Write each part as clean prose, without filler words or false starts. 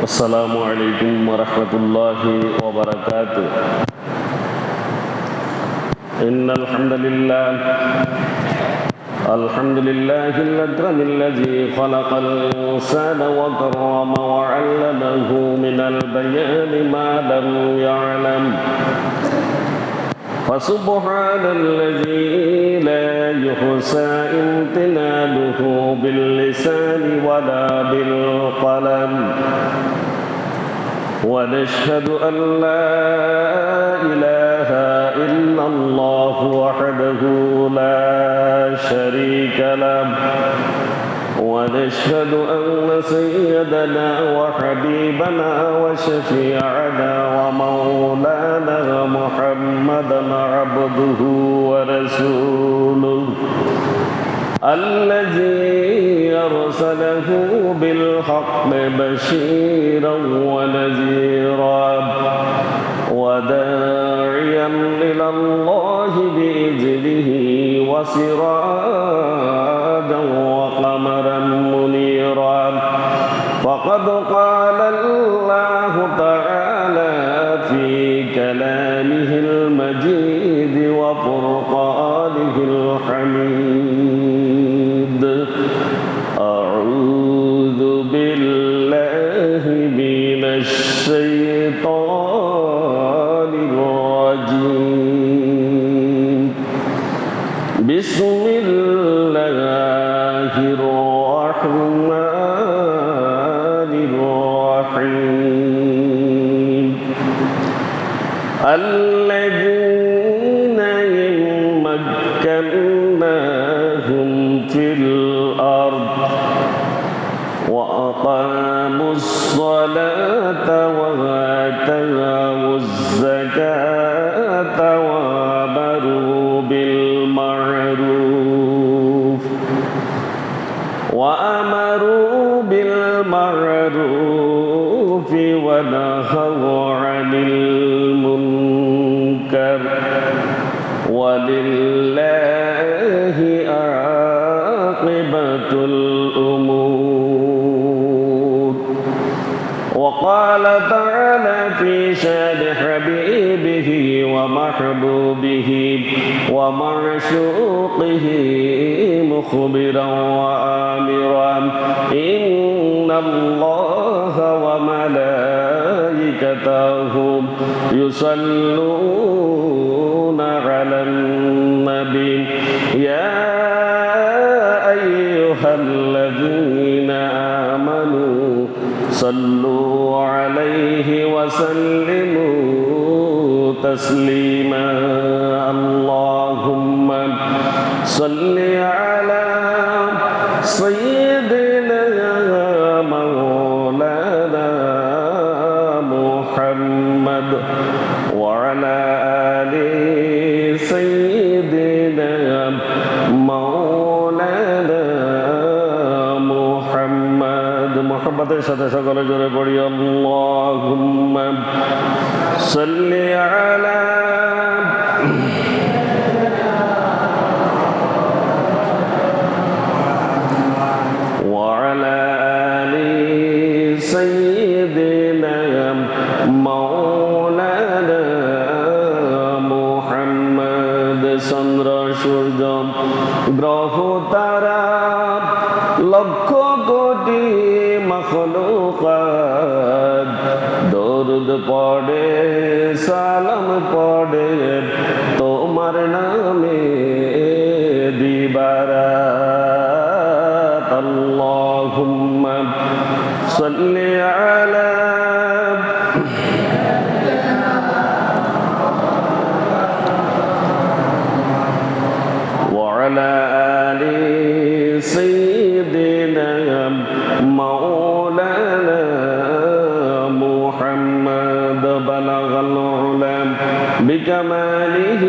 السلام عليكم ورحمة الله وبركاته. إن الحمد لله الأكرم الذي خلق الإنسان وكرم وعلمه من البيان ما لم يعلم، فسبحان الذي لا يحصى امتنانه باللسان ولا بالقلم، ونشهد أن لا إله إلا الله وحده لا شريك له، ونشهد أن سيدنا وحبيبنا وشفيعنا ومولانا محمدا عبده ورسوله الذي أرسله بالحق بشيرا ونذيرا وداعيا إلى الله بإذنه وسراجا وقمرا منيرا. فقد قال الله تعالى في كلامه المجيد وفرقانه الحميد: أعوذ بالله من الشيطان الرجيم. بسم الله الرحمن الرحيم. الذين مكناهم في الأرض وأقاموا الصلاة وآتوا الزكاة وأمروا بالمعروف ونهوا عن المنكر، ولله عاقبة الأمور. وقال تعالى في شان حبيبه ومحبوبه ومعشوقه مخبرا وآمرا: إن الله وملائكته يصلون على النبي يا أيها الذين آمنوا صلوا عليه وسلموا تسليما. اللهم صل على سيدنا مولانا محمد وعلى آل سيدنا مولانا محمد। محبতের সাথে সকলে জোরে পড়ি: আল্লাহুম্মা সাল্লি আলা وعلى آل سيدنا مولانا محمد। চন্দ্র সূর্য গ্রহ তারা লক্ষ কোটি মখলুকাত দরুদ পড়ে সালাম পড়ে তোমার নামে দিবারাত। আল্লাহুম্মা সাল্লি আলা وعلى آل سيدنا مولانا محمد بلغ العلا بكماله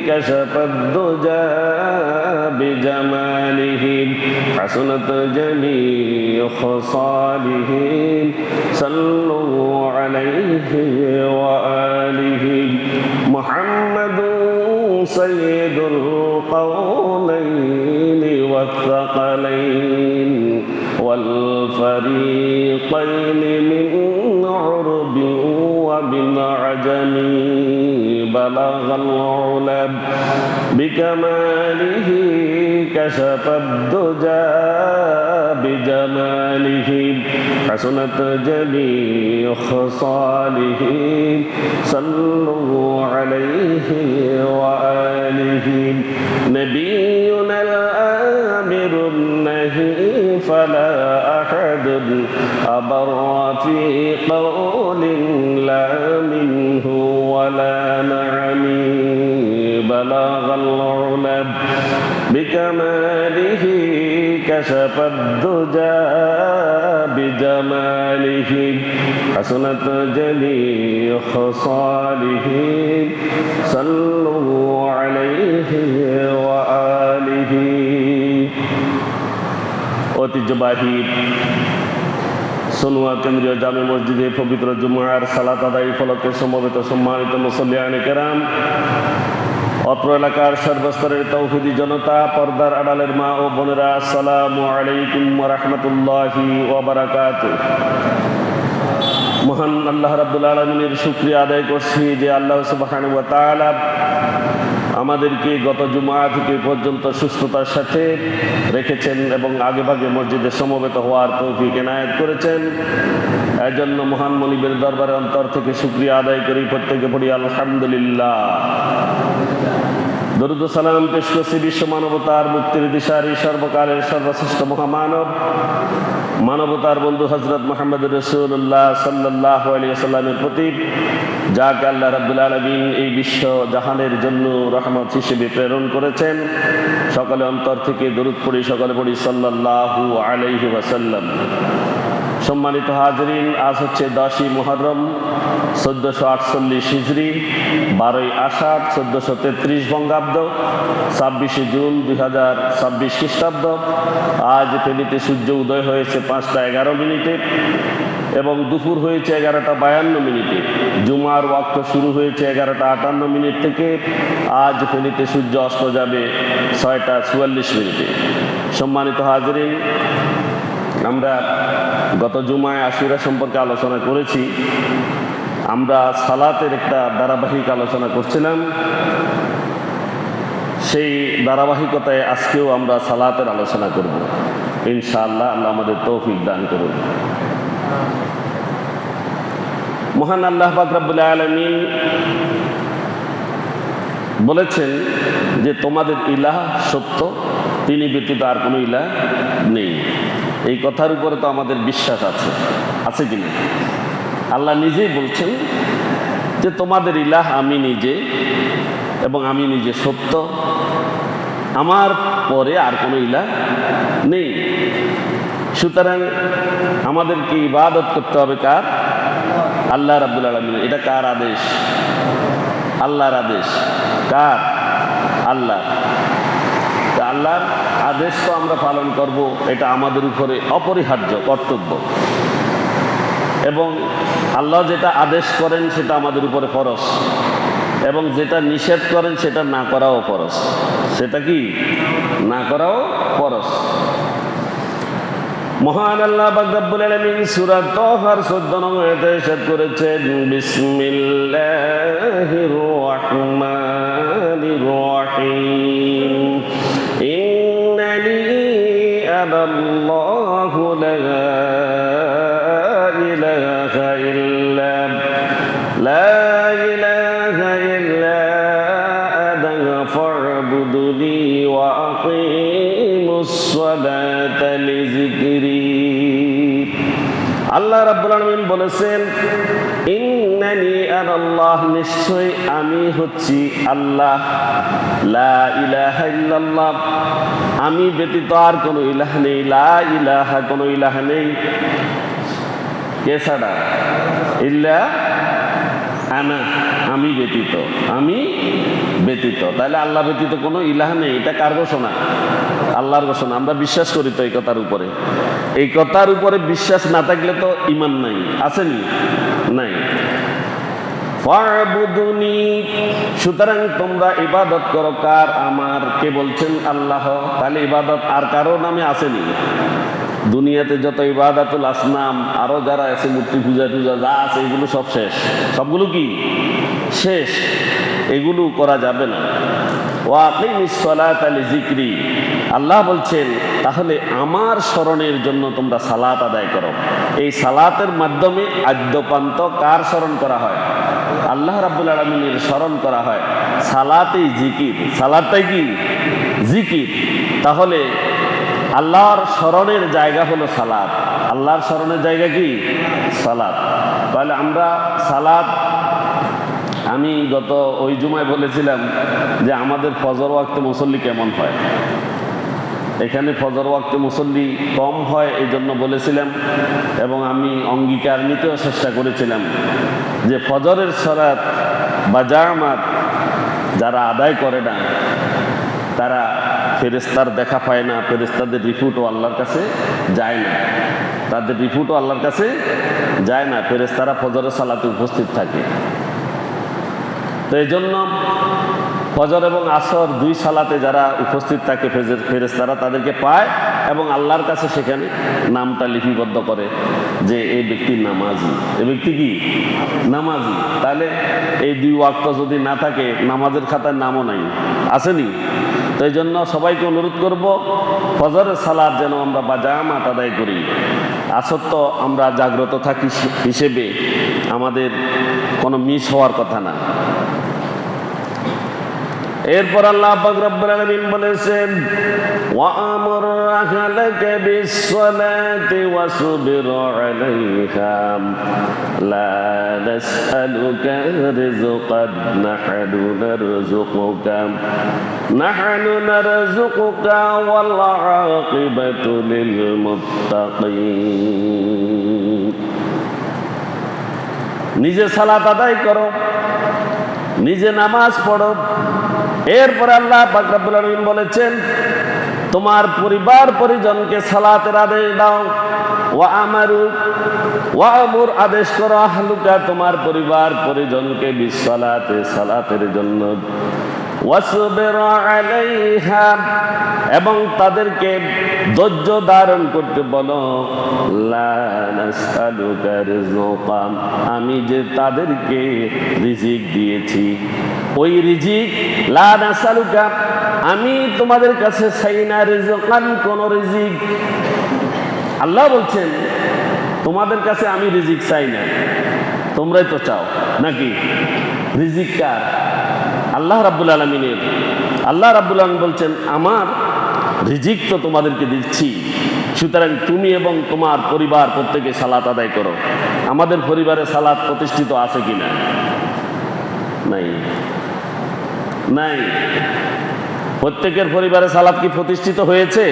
كشف الدجى بجماله حسنت جميع خصاله صلوا عليه وآله محمد سيد القولين والثقلين والفريق فريقين من عرب ومن عجم بلغ العلا بكماله كشف الدجى بجماله حسنت جميع خصاله صلوا عليه وآله نبينا الآمر النهي فلا أحد أبر في قول لا منه ولا نعم بلغ العلا بكماله كشف الدجى بجماله حسنت جميع خصاله صلوا عليه وآله ঐতিহ্যবাহী সোনুয়া কেন্দ্রীয় জামে মসজিদে পবিত্র জুমার সালাত আদায় উপলক্ষে সমবেত সম্মানিত মুসল্লিয়ানে কেরাম, অত্র এলাকার সর্বস্তরের তৌহিদি জনতা, পর্দার আড়ালের মা ও বোনেরা, আসসালামু আলাইকুম ওয়া রাহমাতুল্লাহি ওয়া বারাকাতুহু। মহান আল্লাহ রাব্বুল আলামিনের শুকরিয়া আদায় করছি যে আল্লাহ সুবহানাহু ওয়া তাআলা আমাদেরকে গত জুমা থেকে পর্যন্ত সুস্থতার সাথে রেখেছেন এবং আগেভাগে মসজিদে সমবেত হওয়ার তৌফিক এনায়েত করেছেন। এজন্য মহান মনিবের দরবারে অন্তর থেকে শুকরিয়া আদায় করি, প্রত্যেকে পড়ি আলহামদুলিল্লাহ। দরুদ ও সালাম পেশ করছি বিশ্ব মানবতার মুক্তির দিশারি সর্বকালের সর্বশ্রেষ্ঠ মহামানব, মানবতার বন্ধু হযরত মুহাম্মদ রাসূলুল্লাহ সাল্লাল্লাহু আলাইহি ওয়াসাল্লামের প্রতি, যাকে আল্লাহ রাব্বুল আলামিন এই বিশ্ব জাহানের জন্য রহমত হিসেবে প্রেরণ করেছেন। সকলে অন্তর থেকে দরুদ পড়ি, সকলে পড়ি সাল্লাল্লাহু আলাইহি ওয়াসাল্লাম। সম্মানিত হাজরিন, আজ হচ্ছে 10ই মুহররম 1448 হিজরি, 12ই আষাঢ় 1433 বঙ্গাব্দ, 26শে জুন 2026 খ্রিস্টাব্দ। আজ ফেনীতে সূর্য উদয় হয়েছে 5টা 11 মিনিটে এবং দুপুর হয়েছে 11টা 52 মিনিটে। জুমার ওয়াক্ত শুরু হয়েছে 11টা 58 মিনিট থেকে। আজ ফেনীতে সূর্য অস্ত যাবে 6টা 44 মিনিটে। সম্মানিত হাজরিন, আমরা গত জুমায় আশুরা সম্পর্কে আলোচনা করেছি। আমরা সালাতের একটা ধারাবাহিক আলোচনা করছিলাম। সেই ধারাবাহিকতায় আজকেও আমরা সালাতের আলোচনা করব ইনশাআল্লাহ। আল্লাহ আমাদের তৌফিক দান করুন। মহান আল্লাহ পাক রব্বুল আলামিন বলেছেন যে তোমাদের ইলাহ সত্য, তিনি ব্যতীত আর কোনো ইলাহ নেই। এই কথার উপরে তো আমাদের বিশ্বাস আছে কিনা? আল্লাহ নিজেই বলছেন যে তোমাদের ইলাহ আমি নিজে এবং আমি নিজে সত্য, আমার পরে আর কোনো ইলাহ নেই। সুতরাং আমাদেরকে ইবাদত করতে হবে কার? আল্লাহ রাব্বুল আলামিন। এটা কার আদেশ? আল্লাহর আদেশ। কার? আল্লাহ। আল্লাহর আদেশ তো আমরা পালন করব, এটা আমাদের উপরে অপরিহার্য কর্তব্য। এবং আল্লাহ যেটা আদেশ করেন সেটা আমাদের উপরে ফরজ, এবং যেটা নিষেধ করেন সেটা না করাও ফরজ। সেটা কি? না করাও ফরজ। মহান আল্লাহ পাক রব্বুল আলামিন সূরা তাহার 14 নং আয়াতে ইরশাদ করেছেন, বিসমিল্লাহির রাহমানির রাহিম, ইন্নানি আনাল্লাহু লা ইলাহা ইল্লা আনা ফা'বুদনি ওয়া আকিমুস সালাতা লিযিকরি। আল্লাহ রাব্বুল আলামিন বলেছেন, ইন্নানি আনাল্লাহ, নিশ্চয় আমি হচ্ছি আল্লাহ, লা ইলাহা ইল্লাল্লাহ, আমি ব্যতীত আর কোনো ইলাহ নেই। লা ইলাহা, কোনো ইলাহ নেই। কে ছাড়া? ইল্লা আনা, আমি ব্যতীত, আমি ব্যতীত। তাহলে আল্লাহ ব্যতীত কোনো ইলাহ নেই। এটা কার ঘোষণা? আল্লাহর ঘোষণা। আমরা বিশ্বাস করি তো এই কথার উপরে। এই কথার উপরে বিশ্বাস না থাকলে তো ঈমান নাই। আসেনি? নাই। ফা'বুদুনি, সুতরাং তোমরা ইবাদত করো কার? আমার। কে বলছেন? আল্লাহ। তাহলে ইবাদত আর কারো নামে আসেনি? দুনিয়াতে যত ইবাদাতুল আসনাম আরো যারা আছে মূর্তি পূজা টুজা যা আছে এগুলো সব শেষ। সবগুলো কি শেষ, এগুলো করা যাবে না। ওয়াকিমিস সালাতা লিযিকরি, আল্লাহ বলছেন তাহলে আমার স্মরণের জন্য তোমরা সালাত আদায় করো। এই সালাতের মাধ্যমে আদ্যপান্ত কার স্মরণ করা হয়? আল্লাহ রাব্বুল আলামিনের স্মরণ করা হয়। সালাতেই জিকির, সালাতটাই কি জিকির। তাহলে আল্লাহর স্মরণের জায়গা হলো সালাত, আল্লাহর স্মরণের জায়গা কি সালাত। তাহলে আমরা সালাত, আমি গত ওই জুমায় বলেছিলাম যে আমাদের ফজর ওয়াক্তে মুসল্লি কেমন হয়। এখানে ফজর ওয়াক্তে মুসল্লি কম হয় এই জন্য বলেছিলাম, এবং আমি অঙ্গীকার নিতেও চেষ্টা করেছিলাম যে ফজরের সালাত বা জামাত যারা আদায় করে না তারা ফেরেশতার দেখা পায় না, ফেরেশতাদের রিপোর্টও আল্লাহর কাছে যায় না, তাদের রিপোর্টও আল্লাহর কাছে যায় না। ফেরেশতারা ফজরের সালাতে উপস্থিত থাকে। তো এই জন্য ফজর এবং আসর দুই সালাতে যারা উপস্থিত থাকে ফেরেশতারা তাদেরকে পায় এবং আল্লাহর কাছে সেখানে নামটা লিপিবদ্ধ করে যে এই ব্যক্তি নামাজি, এই ব্যক্তি কি নামাজি। তাহলে এই দুই ওয়াক্ত যদি না থাকে নামাজের খাতায় নামও নাই, আসেনি। তো এই জন্য সবাইকে অনুরোধ করব ফজরের সালাত যেন আমরা বাজামাত আদায় করি। আসর তো আমরা জাগ্রত থাকি হিসেবে আমাদের কোনো মিস হওয়ার কথা না। এরপর আল্লাহ পাক রব্বুল আলামিন বলেছেন ওয়া'মুর আহলাকা বিস-সালাতি ওয়াসবির আলাইহা লা নাসআলুকা রিজকান নাহনু নারযুকুকা ওয়াল আকিবাতু লিল মুত্তাকিন। নিজে সালাত আদায় করো, নিজে নামাজ পড়ো। এরপর আল্লাহ পাক রব্বুল আলামিন বলেছেন তোমার পরিবার পরিজনকে সালাতের আদেশ দাও। ওয়া'মুর আদেশ করো আহলুকা তোমার পরিবার পরিজনকে বিস-সালাতে সালাতের জন্য। ওয়াসবির আলাইহা এবং তাদেরকে ধৈর্য ধারণ করতে বলো। লা নাসআলুকা রিজকান আমি যে তাদেরকে রিজিক দিয়েছি ওই রিজিক, লা নাসআলুকা আমি তোমাদের কাছে চাই না রিজকান কোন রিজিক। আল্লাহ বলছেন তোমাদের কাছে আমি রিজিক চাই না, তোমরাই তো চাও নাকি? রিজিক কার? আল্লাহ রাব্বুল আলামিনের। আল্লাহ রাব্বুল আলামিন বলছেন আমার রিজিক তো তোমাদেরকে দিচ্ছি, সুতরাং তুমি এবং তোমার পরিবার প্রত্যেকে সালাত আদায় করো। আমাদের পরিবারে সালাত প্রতিষ্ঠিত আছে কিনা? নাই, নাই। প্রত্যেকের পরিবারে সালাত কি প্রতিষ্ঠিত হয়েছে?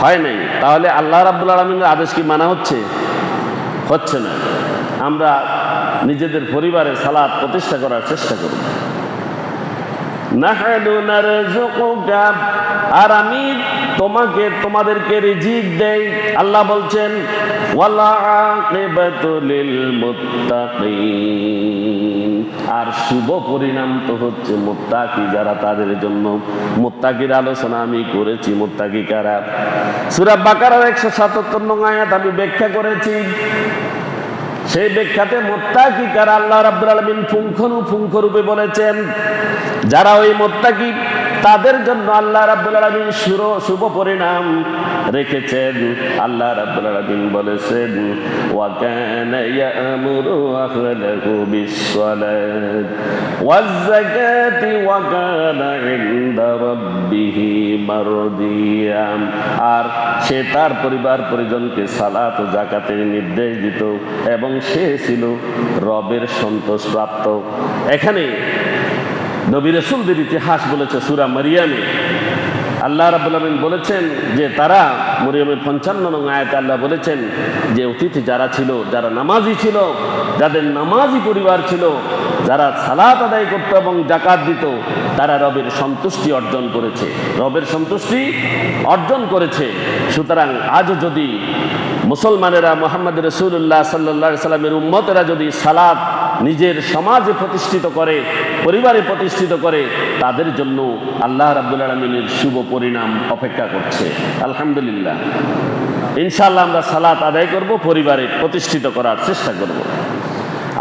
হয় নাই। তাহলে আল্লাহ রাব্বুল আলামিনের আদেশ কি মানা হচ্ছে? হচ্ছে না। আমরা নিজেদের পরিবারে সালাত প্রতিষ্ঠা করার চেষ্টা করব। নাহনু নারযুকুকা আর আমি তোমাকে তোমাদেরকে রিজিক দেই। আল্লাহ বলছেন ওয়াল আকিবাতু লিল মুত্তাকিন আর শুভ পরিণাম তো হচ্ছে মুত্তাকি যারা, তাদের জন্য। মুত্তাকির আলোচনা আমি করেছি। মুত্তাকি কারা? সূরা বাকারার 177 নং আয়াত আমি ব্যাখ্যা করেছি। সেই ব্যাখ্যাতে মুত্তাকি কারা আল্লাহ রাব্বুল আলামিন পুঙ্খানুপুঙ্খরূপে বলেছেন। যারা ওই মুত্তাকি তাদের জন্য আল্লাহ রাব্বুল আলামিন শুভ পরিণাম রেখেছেন। আল্লাহ রাব্বুল আলামিন বলেছেন ওয়া কানা ইয়া'মুরু আহলাহু বিস-সালাতি ওয়াজ-যাকাতি ওয়া কানা 'ইনদা রাব্বিহি মারদিয়া আর সে তার পরিবার পরিজনকে সালাত ও যাকাতের নির্দেশ দিত এবং সে ছিল রবের সন্তোষপ্রাপ্ত। এখানে নবী রাসূলদের ইতিহাস বলেছে সূরা মারিয়ামে। আল্লাহ রাব্বুল আলামিন বলেছেন যে তারা মরিয়মের 55 নং আয়াতে আল্লাহ বলেছেন যে অতিথি যারা ছিল, যারা নামাজি ছিল, যাদের নামাজি পরিবার ছিল, যারা সালাত আদায় করত এবং যাকাত দিত, তারা রবের সন্তুষ্টি অর্জন করেছে, রবের সন্তুষ্টি অর্জন করেছে। সুতরাং আজ যদি মুসলমানেরা মুহাম্মদ রাসূলুল্লাহ সাল্লাল্লাহু আলাইহি সাল্লামের উম্মতেরা যদি সালাত নিজের সমাজে প্রতিষ্ঠিত করে, পরিবারে প্রতিষ্ঠিত করে, তাদের জন্য আল্লাহ রাব্বুল আলামিনের শুভ পরিণাম অপেক্ষা করছে। আলহামদুলিল্লাহ। ইনশাআল্লাহ আমরা সালাত আদায় করব, পরিবারে প্রতিষ্ঠিত করার চেষ্টা করব।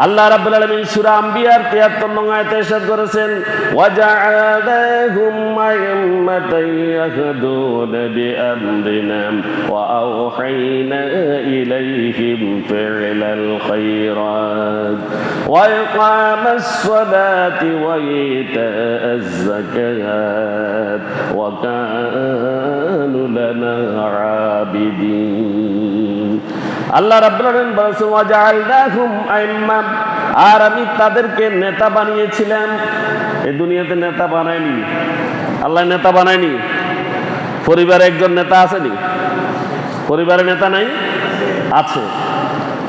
আল্লাহ রাব্বুল আলামিন সূরা আম্বিয়ার ৭৩ নং আয়াতে ইরশাদ করেছেন, ওয়াজআলাহুম আইম্মাতান ইয়াহদুনা বিআমরিনা ওয়া আওহাইনা ইলাইহিম ফি'লাল খায়রাত ওয়া ইকামাস সালাতি ওয়া ইতাআজ যাকাত ওয়া কানু লানা আবিদিন। আল্লাহ রাব্বুল আলামিন বলেছেন, ওয়াজআলনাহুম আইম্মা, আর আমি তাদেরকে নেতা বানিয়েছিলাম। এই দুনিয়াতে নেতা বানায়নি, আল্লাহ নেতা বানায়নি। পরিবারে একজন নেতা আসেনি? পরিবারে নেতা নাই? আছে।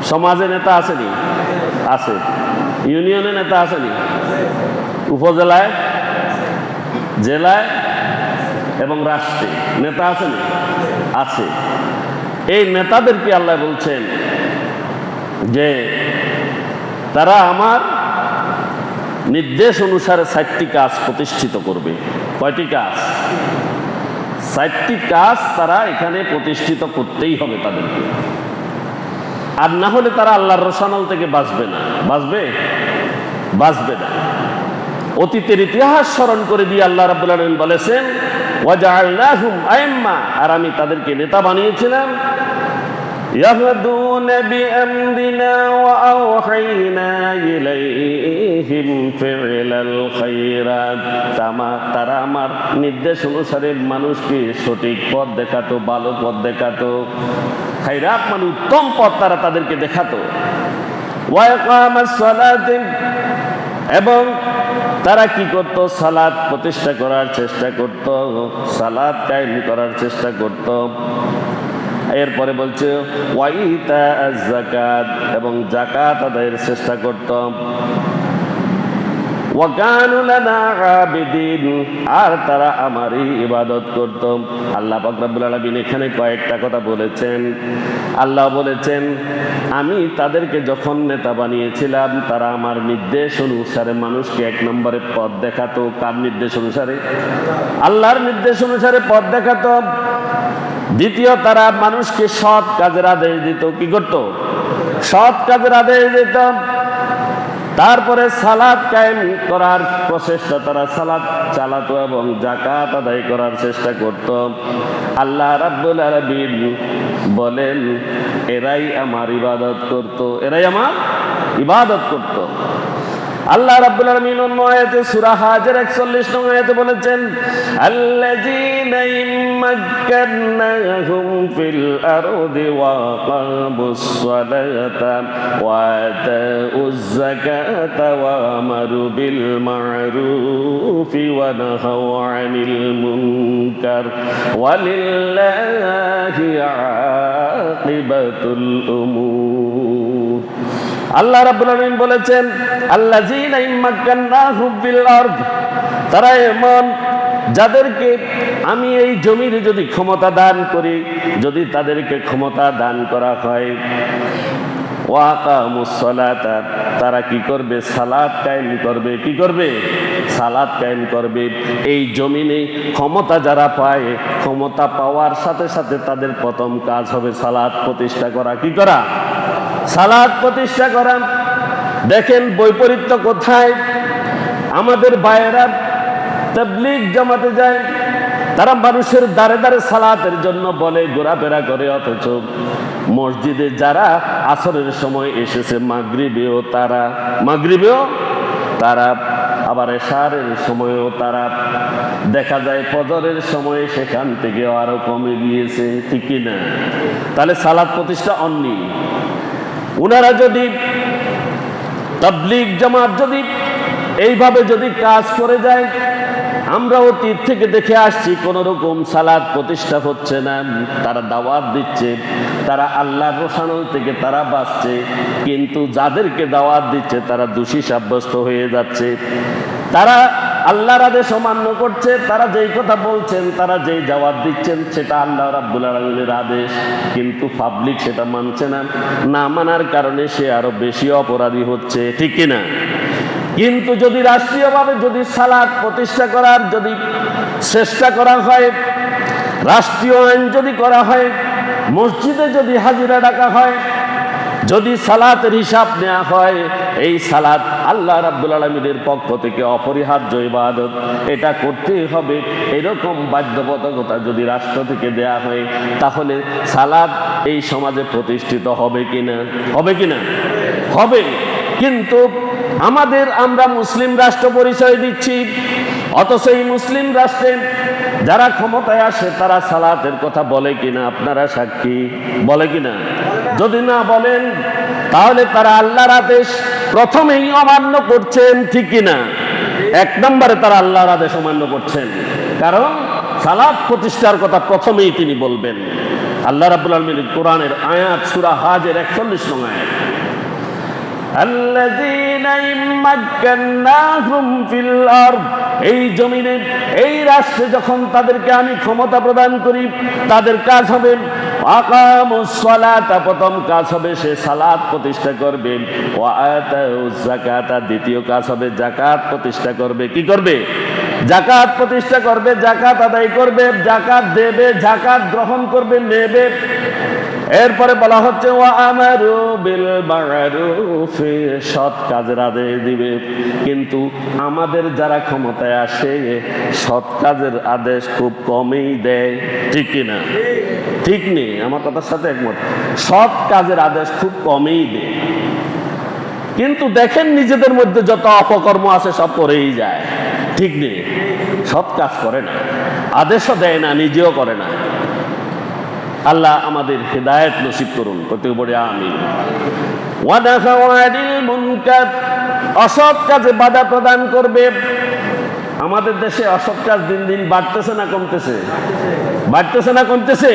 সমাজে নেতা আসেনি? আছে। ইউনিয়নে নেতা আসেনি? উপজেলায়, জেলায় এবং রাষ্ট্রে নেতা আসেনি? আছে। এই নেতাদেরকে আল্লাহ বলছেন যে তারা আমার নির্দেশ অনুসারে 4টি কাজ প্রতিষ্ঠিত করবে। কয়টি কাজ? 4টি কাজ তারা এখানে প্রতিষ্ঠিত করতেই হবে তাদেরকে, আর না হলে তারা আল্লাহর রোশানল থেকে বাঁচবে না। বাঁচবে না। অতীতের ইতিহাস স্মরণ করে দিয়ে আল্লাহ রাব্বুল আলামিন বলেছেন, ওয়াজআলনাহুম আইম্মা, আর আমি তাদেরকে নেতা বানিয়েছিলাম। ইয়াহদুনা বিআমরিনা ওয়া আওহাইনা ইলাইহিম ফি'লাল খায়রাত, তারা আমার নির্দেশ অনুসারে মানুষকে সঠিক পথ দেখাতো, ভালো পথ দেখাতো। খায়রাত মানে উত্তম পথ তারা তাদেরকে দেখাতো। ওয়া ইকামাস সালাতি, এবং তারা কি করত? সালাত প্রতিষ্ঠা করার চেষ্টা করত, সালাত কায়েম করার চেষ্টা করত। এরপরে বলছে ওয়াইতাআজ যাকাত, এবং যাকাত আদায়ের চেষ্টা করত। ওয়া কানু লানা আবিদিন, আর তারা আমারই ইবাদত করত। আল্লাহ পাক রব্বুল আলামিন এখানে কয়েকটা কথা বলেছেন। আল্লাহ বলেছেন, আমি তাদেরকে যখন নেতা বানিয়েছিলাম তারা আমার নির্দেশ অনুসারে মানুষকে 1 নম্বরে পথ দেখাতো। কার নির্দেশ অনুসারে? আল্লাহর নির্দেশ অনুসারে পথ দেখাতো। দ্বিতীয়, তারা মানুষকে সৎ কাজের আদেশ দিত। কি করত? সৎ কাজের আদেশ দিত। তারপরে সালাত কায়েম করার প্রচেষ্টা, তারা সালাত চালাতো এবং যাকাত আদায় করার চেষ্টা করত। আল্লাহ রাব্বুল আলামিন বলেন, এরাই আমার ইবাদত করত, এরাই আমার ইবাদত করত। আল্লাহ রাব্বুল আলামিন অন্য আয়াতে সূরা হাজের 41 নং আয়াতে বলেছেন, আল্লাযীনা ইম্মাক্কান্নাহুম ফিল আরদি ওয়া আকামুস সালাতা ওয়া আতাউয যাকাতা ওয়া আমারু বিল মা'রুফি ওয়া নাহাউ আনিল মুনকার ওয়ালিল্লাহি আকিবাতুল উমুর। আল্লাহ রাব্বুল আলামিন বলেছেন, আল্লাযীনা ইম্মাক্কান্নাহুম ফিল আরদ, তারা এমন যাদেরকে আমি এই জমির যদি ক্ষমতা দান করি, যদি তাদেরকে ক্ষমতা দান করা হয়, ওয়া আকামুস সালাতা, তারা কি করবে? সালাত কায়েম করবে। কি করবে? সালাত কায়েম করবে। এই জমিনে ক্ষমতা যারা পায়, ক্ষমতা পাওয়ার সাথে সাথে তাদের প্রথম কাজ হবে সালাত প্রতিষ্ঠা করা। কি করা? সালাত প্রতিষ্ঠা করা। দেখেন বৈপরীত্য কোথায়। আমাদের ভাইয়েরা তাবলীগ জামাতে যায়, তারা মানুষের দ্বারে দ্বারে সালাতের জন্য বলে, ঘোরাফেরা করে, অথচ মসজিদে যারা আসরের সময় এসেছে মাগরিবেও তারা আবার এশারের সময়ও তারা, দেখা যায় ফজরের সময় সেখান থেকে আরো কমে গিয়েছে। ঠিক কি না? তাহলে সালাত প্রতিষ্ঠা অন্যি। উনারা যদি তাবলীগ জামাত যদি এইভাবে যদি কাজ করে যায়, আমরা অতীত থেকে দেখে আসছি কোন রকম সালাত প্রতিষ্ঠা হচ্ছে না। তারা দাওয়াত দিচ্ছে, তারা আল্লাহর রোশানল থেকে তারা বাঁচছে, কিন্তু যাদেরকে দাওয়াত দিচ্ছে তারা দোষী সাব্যস্ত হয়ে যাচ্ছে। তারা আল্লাহর আদেশ অমান্য করছে, তারা যেই কথা বলছেন, তারা যেই দাওয়াত দিচ্ছেন সেটা আল্লাহ রাব্বুল আলামিনের আদেশ, কিন্তু পাবলিক সেটা মানছে না। না মানার কারণে সে আরো বেশি অপরাধী হচ্ছে। ঠিক কিনা? কিন্তু যদি রাষ্ট্রীয়ভাবে যদি সালাত প্রতিষ্ঠা করার যদি চেষ্টা করা হয়, রাষ্ট্রীয় আইন যদি করা হয়, মসজিদে যদি হাজিরা ডাকা হয়, যদি সালাতের হিসাব নেওয়া হয়, এই সালাত আল্লাহ রাব্বুল আলামিনের পক্ষ থেকে অপরিহার্য ইবাদত, এটা করতেই হবে, এরকম বাধ্যবাধকতা যদি রাষ্ট্র থেকে দেয়া হয়, তাহলে সালাত এই সমাজে প্রতিষ্ঠিত হবে কিনা? হবে কিনা? হবে। কিন্তু আমরা মুসলিম রাষ্ট্র পরিচয় দিচ্ছি, অথচ এই মুসলিম রাষ্ট্রে যারা ক্ষমতায় আসে তারা সালাতের কথা বলে কিনা? আপনারা সাক্ষী, বলে কিনা? যদি না বলেন তাহলে তারা আল্লাহর আদেশ প্রথমেই অমান্য করছেন, ঠিক কিনা? এক নম্বরে তারা আল্লাহর আদেশ অমান্য করছেন, কারণ সালাত প্রতিষ্ঠার কথা প্রথমেই তিনি বলবেন। আল্লাহ রাব্বুল আলামিন কোরআনের আয়াত সূরা হাজের 41 নং আয়াত, আল্লাযীনা ইম্মাক্কান্নাহুম ফিল আরদ, এই জমিনে এই রাষ্ট্রে যখন তাদেরকে আমি ক্ষমতা প্রদান করি, তাদের কাজ হবে আকামুস সালাতা, প্রথম কাজ হবে সে সালাত প্রতিষ্ঠা করবে, ওয়া আতাউজ যাকাতা, দ্বিতীয় কাজ হবে যাকাত প্রতিষ্ঠা করবে। কি করবে? যাকাত প্রতিষ্ঠা করবে, যাকাত আদায় করবে, যাকাত দেবে, যাকাত গ্রহণ করবে, নেবে। এরপরে বলা হচ্ছে ওয়া আমারু বিল মা'রুফ, সৎ কাজের আদেশ দিবে। কিন্তু আমাদের যারা ক্ষমতায় আসে সৎ কাজের আদেশ খুব কমই দেয়, ঠিক কিনা? ঠিক নেই, আমার কথার সাথে একমত। সৎ কাজের আদেশ খুব কমই দেয়, কিন্তু দেখেন নিজেদের মধ্যে যত অপকর্ম আছে সব করেই যায়, ঠিক নেই? সৎ কাজ করে না, আদেশও দেয় না, নিজেও করে না। আল্লাহ আমাদের হিদায়াত নসিব করুন, প্রত্যেক বড় আমিন। ওয়াদাফাওয়াদিল মুনকার, অসৎ কাজে বাধা প্রদান করবে। আমাদের দেশে অসৎ কাজ দিন দিন বাড়তেছে না কমতেছে? বাড়তেছে না কমতেছে?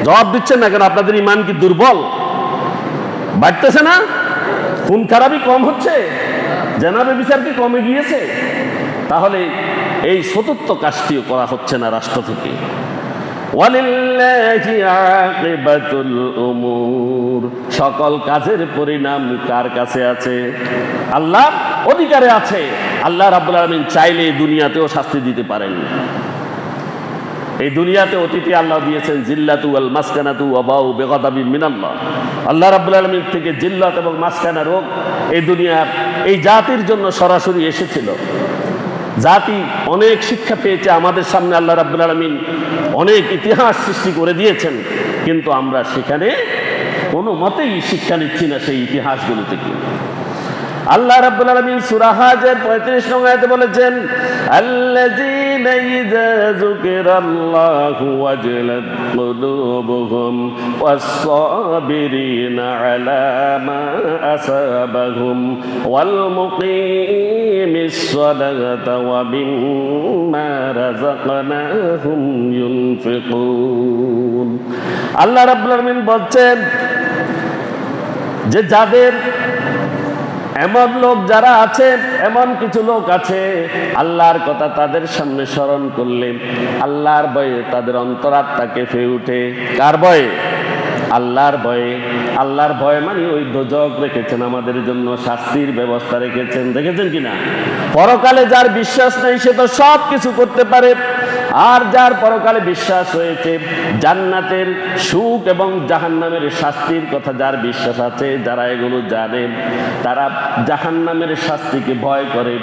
জবাব দিচ্ছেন না কেন? আপনাদের ঈমান কি দুর্বল? বাড়তেছে না? খুন খারাপি কম হচ্ছে? জেনাবে বিচার কি কমে গিয়েছে? তাহলে এই চতুর্থ কাজটিও করা হচ্ছে না রাষ্ট্র থেকে। ওয়ালিল্লাহি আকিবাতুল উমুর, সকল কাজের পরিণাম কার কাছে আছে? আল্লাহর অধিকারে আছে। আল্লাহ রাব্বুল আলামিন চাইলে দুনিয়াতেও শাস্তি দিতে পারেন। এই দুনিয়াতে অতীতে আল্লাহ দিয়েছেন জিল্লাতু ওয়াল মাসকানাতু ওয়া বাউ বিগাদাবিন মিনাল্লাহ। আল্লাহ রাব্বুল আলামিন থেকে জিল্লাত এবং মাসকানা রোগ এই দুনিয়ার এই জাতির জন্য সরাসরি এসেছিল। জাতি অনেক শিক্ষা পেয়েছে, আমাদের সামনে আল্লাহ রাব্বুল আলামিন অনেক ইতিহাস সৃষ্টি করে দিয়েছেন, কিন্তু আমরা সেখানে কোনো মতেই শিক্ষা নিচ্ছি না সেই ইতিহাসগুলো থেকে। আল্লাহ রাব্বুল আলামিন সূরা হাজের 35 নং আয়াতে বলেছেন, আল্লাযীনা ইযা যুকিরাল্লাহু ওয়াজিলাত কুলুবুহুম ওয়াস-সাবিরিনা আলা মা আসাবাহুম ওয়াল মুকিমিস সালাতা ওয়া মিম্মা রাযাকনাহুম ইউনফিকুন। আল্লাহ রাব্বুল আলামিন বলছেন যে যাদের, এমন লোক যারা আছে, এমন কিছু লোক আছে আল্লাহর কথা তাদের সামনে স্মরণ করলে আল্লাহর ভয়ে তাদের অন্তরাত্মা কেঁপে উঠে। কার ভয়ে? আল্লাহর ভয়ে। আল্লাহর ভয় মানে ওই দোজক রেখেছেন আমাদের জন্য, শাস্তির ব্যবস্থা রেখেছেন, দেখেছেন কিনা? পরকালে যার বিশ্বাস নেই সে তো সব কিছু করতে পারে, আর যার পরকালে বিশ্বাস হয়েছে, জান্নাতের সুখ এবং জাহান্নামের শাস্তির কথা যার বিশ্বাস আছে, যারা এগুলো জানে, তারা জাহান্নামের শাস্তিকে ভয় করে।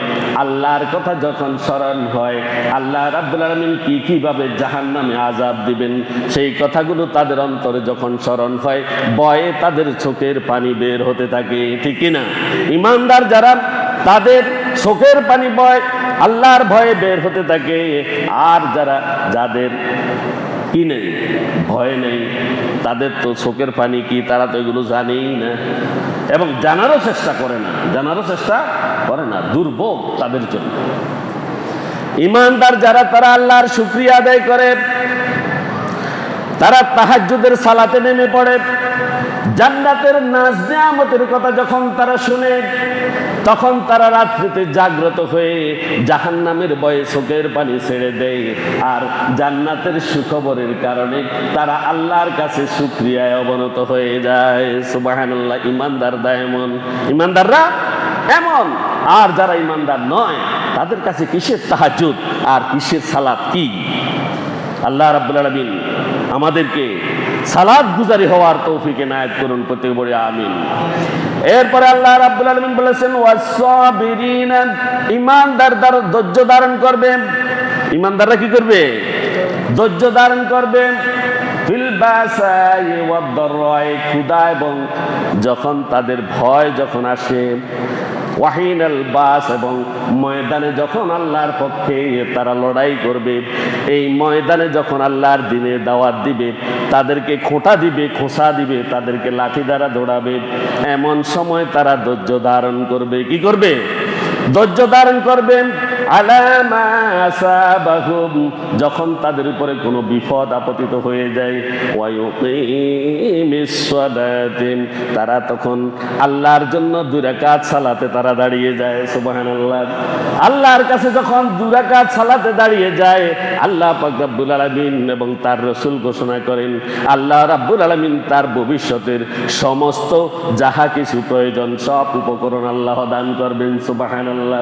আল্লাহর কথা যখন স্মরণ হয়, আল্লাহ রাব্বুল আলামিন কিভাবে জাহান্নামে আযাব দিবেন, সেই কথাগুলো তাদের অন্তরে যখন স্মরণ হয়, ভয়ে তাদের চোখের পানি বের হতে থাকে, ঠিক কিনা? ঈমানদার যারা, তাদের চোখের পানি বয় আল্লাহর ভয়ে বের হতে থাকে। আর যাদের কি নেই, ভয় নেই, তাদের তো চোখের পানি কি তারা তো এগুলো জানেই না এবং জানারও চেষ্টা করে না, দুর্ভোগ তাদের জন্য। ঈমানদার যারা, তারা আল্লাহর শুকরিয়া আদায় করে, তারা তাহাজ্জুদের সালাতে নেমে পড়ে। জান্নাতের নাজ নিয়ামতের কথা যখন তারা শুনে, তখন তারা রাত্রিতে জাগ্রত হয়ে জাহান্নামের ভয়ে চোখের পানি ছেড়ে দেয়, আর জান্নাতের সুখবরের কারণে তারা আল্লাহর কাছে শুকরিয়ায় অবনত হয়ে যায়। সুবহানাল্লাহ। ঈমানদাররা এমন। আর যারা ঈমানদার নয়, তাদের কাছে কিসের তাহাজ্জুদ আর কিসের সালাত? কি আল্লাহ রাব্বুল আলামিন আমাদেরকে সালাত গুজারি হওয়ার তৌফিক এনায়েত করুন, প্রত্যেক বলি আমিন। এরপরে আল্লাহ রাব্বুল আলামিন বলেছেন ওয়াস-সাবিরিনা, ঈমানদার ধৈর্য ধারণ করবে। ঈমানদাররা কি করবে? ধৈর্য ধারণ করবে। ফিল বাসাই ওয়াদ-দাররাই, ক্ষুধা এবং যখন তাদের ভয় যখন আসে, ওয়াহিনাল বাস, এবং ময়দানে যখন আল্লাহর পক্ষে তারা লড়াই করবে, এই ময়দানে যখন আল্লাহর দিনে দাওয়াত দিবে, তাদেরকে খোঁটা দিবে, খোঁসা দিবে, তাদেরকে লাঠি দ্বারা দৌড়াবে, এমন সময় তারা ধৈর্য ধারণ করবে। কি করবে? ধৈর্য ধারণ করবে। আলামা আসাবাহুম, যখন তাদের উপরে কোনো বিপদ আপতিত হয়ে যায়, ওয়ায়ুকিমিস সালাতি, তারা তখন আল্লাহর জন্য 2 রাকাত সালাতে তারা দাঁড়িয়ে যায়। সুবহানাল্লাহ। আল্লাহর কাছে যখন 2 রাকাত সালাতে দাঁড়িয়ে যায়, আল্লাহ পাক রব্বুল আলামিন এবং তার রাসূল ঘোষণা করেন, আল্লাহ রাব্বুল আলামিন তার ভবিষ্যতের সমস্ত যাহা কিছু প্রয়োজন সব উপকরণ আল্লাহ দান করবেন। সুবহানাল্লাহ।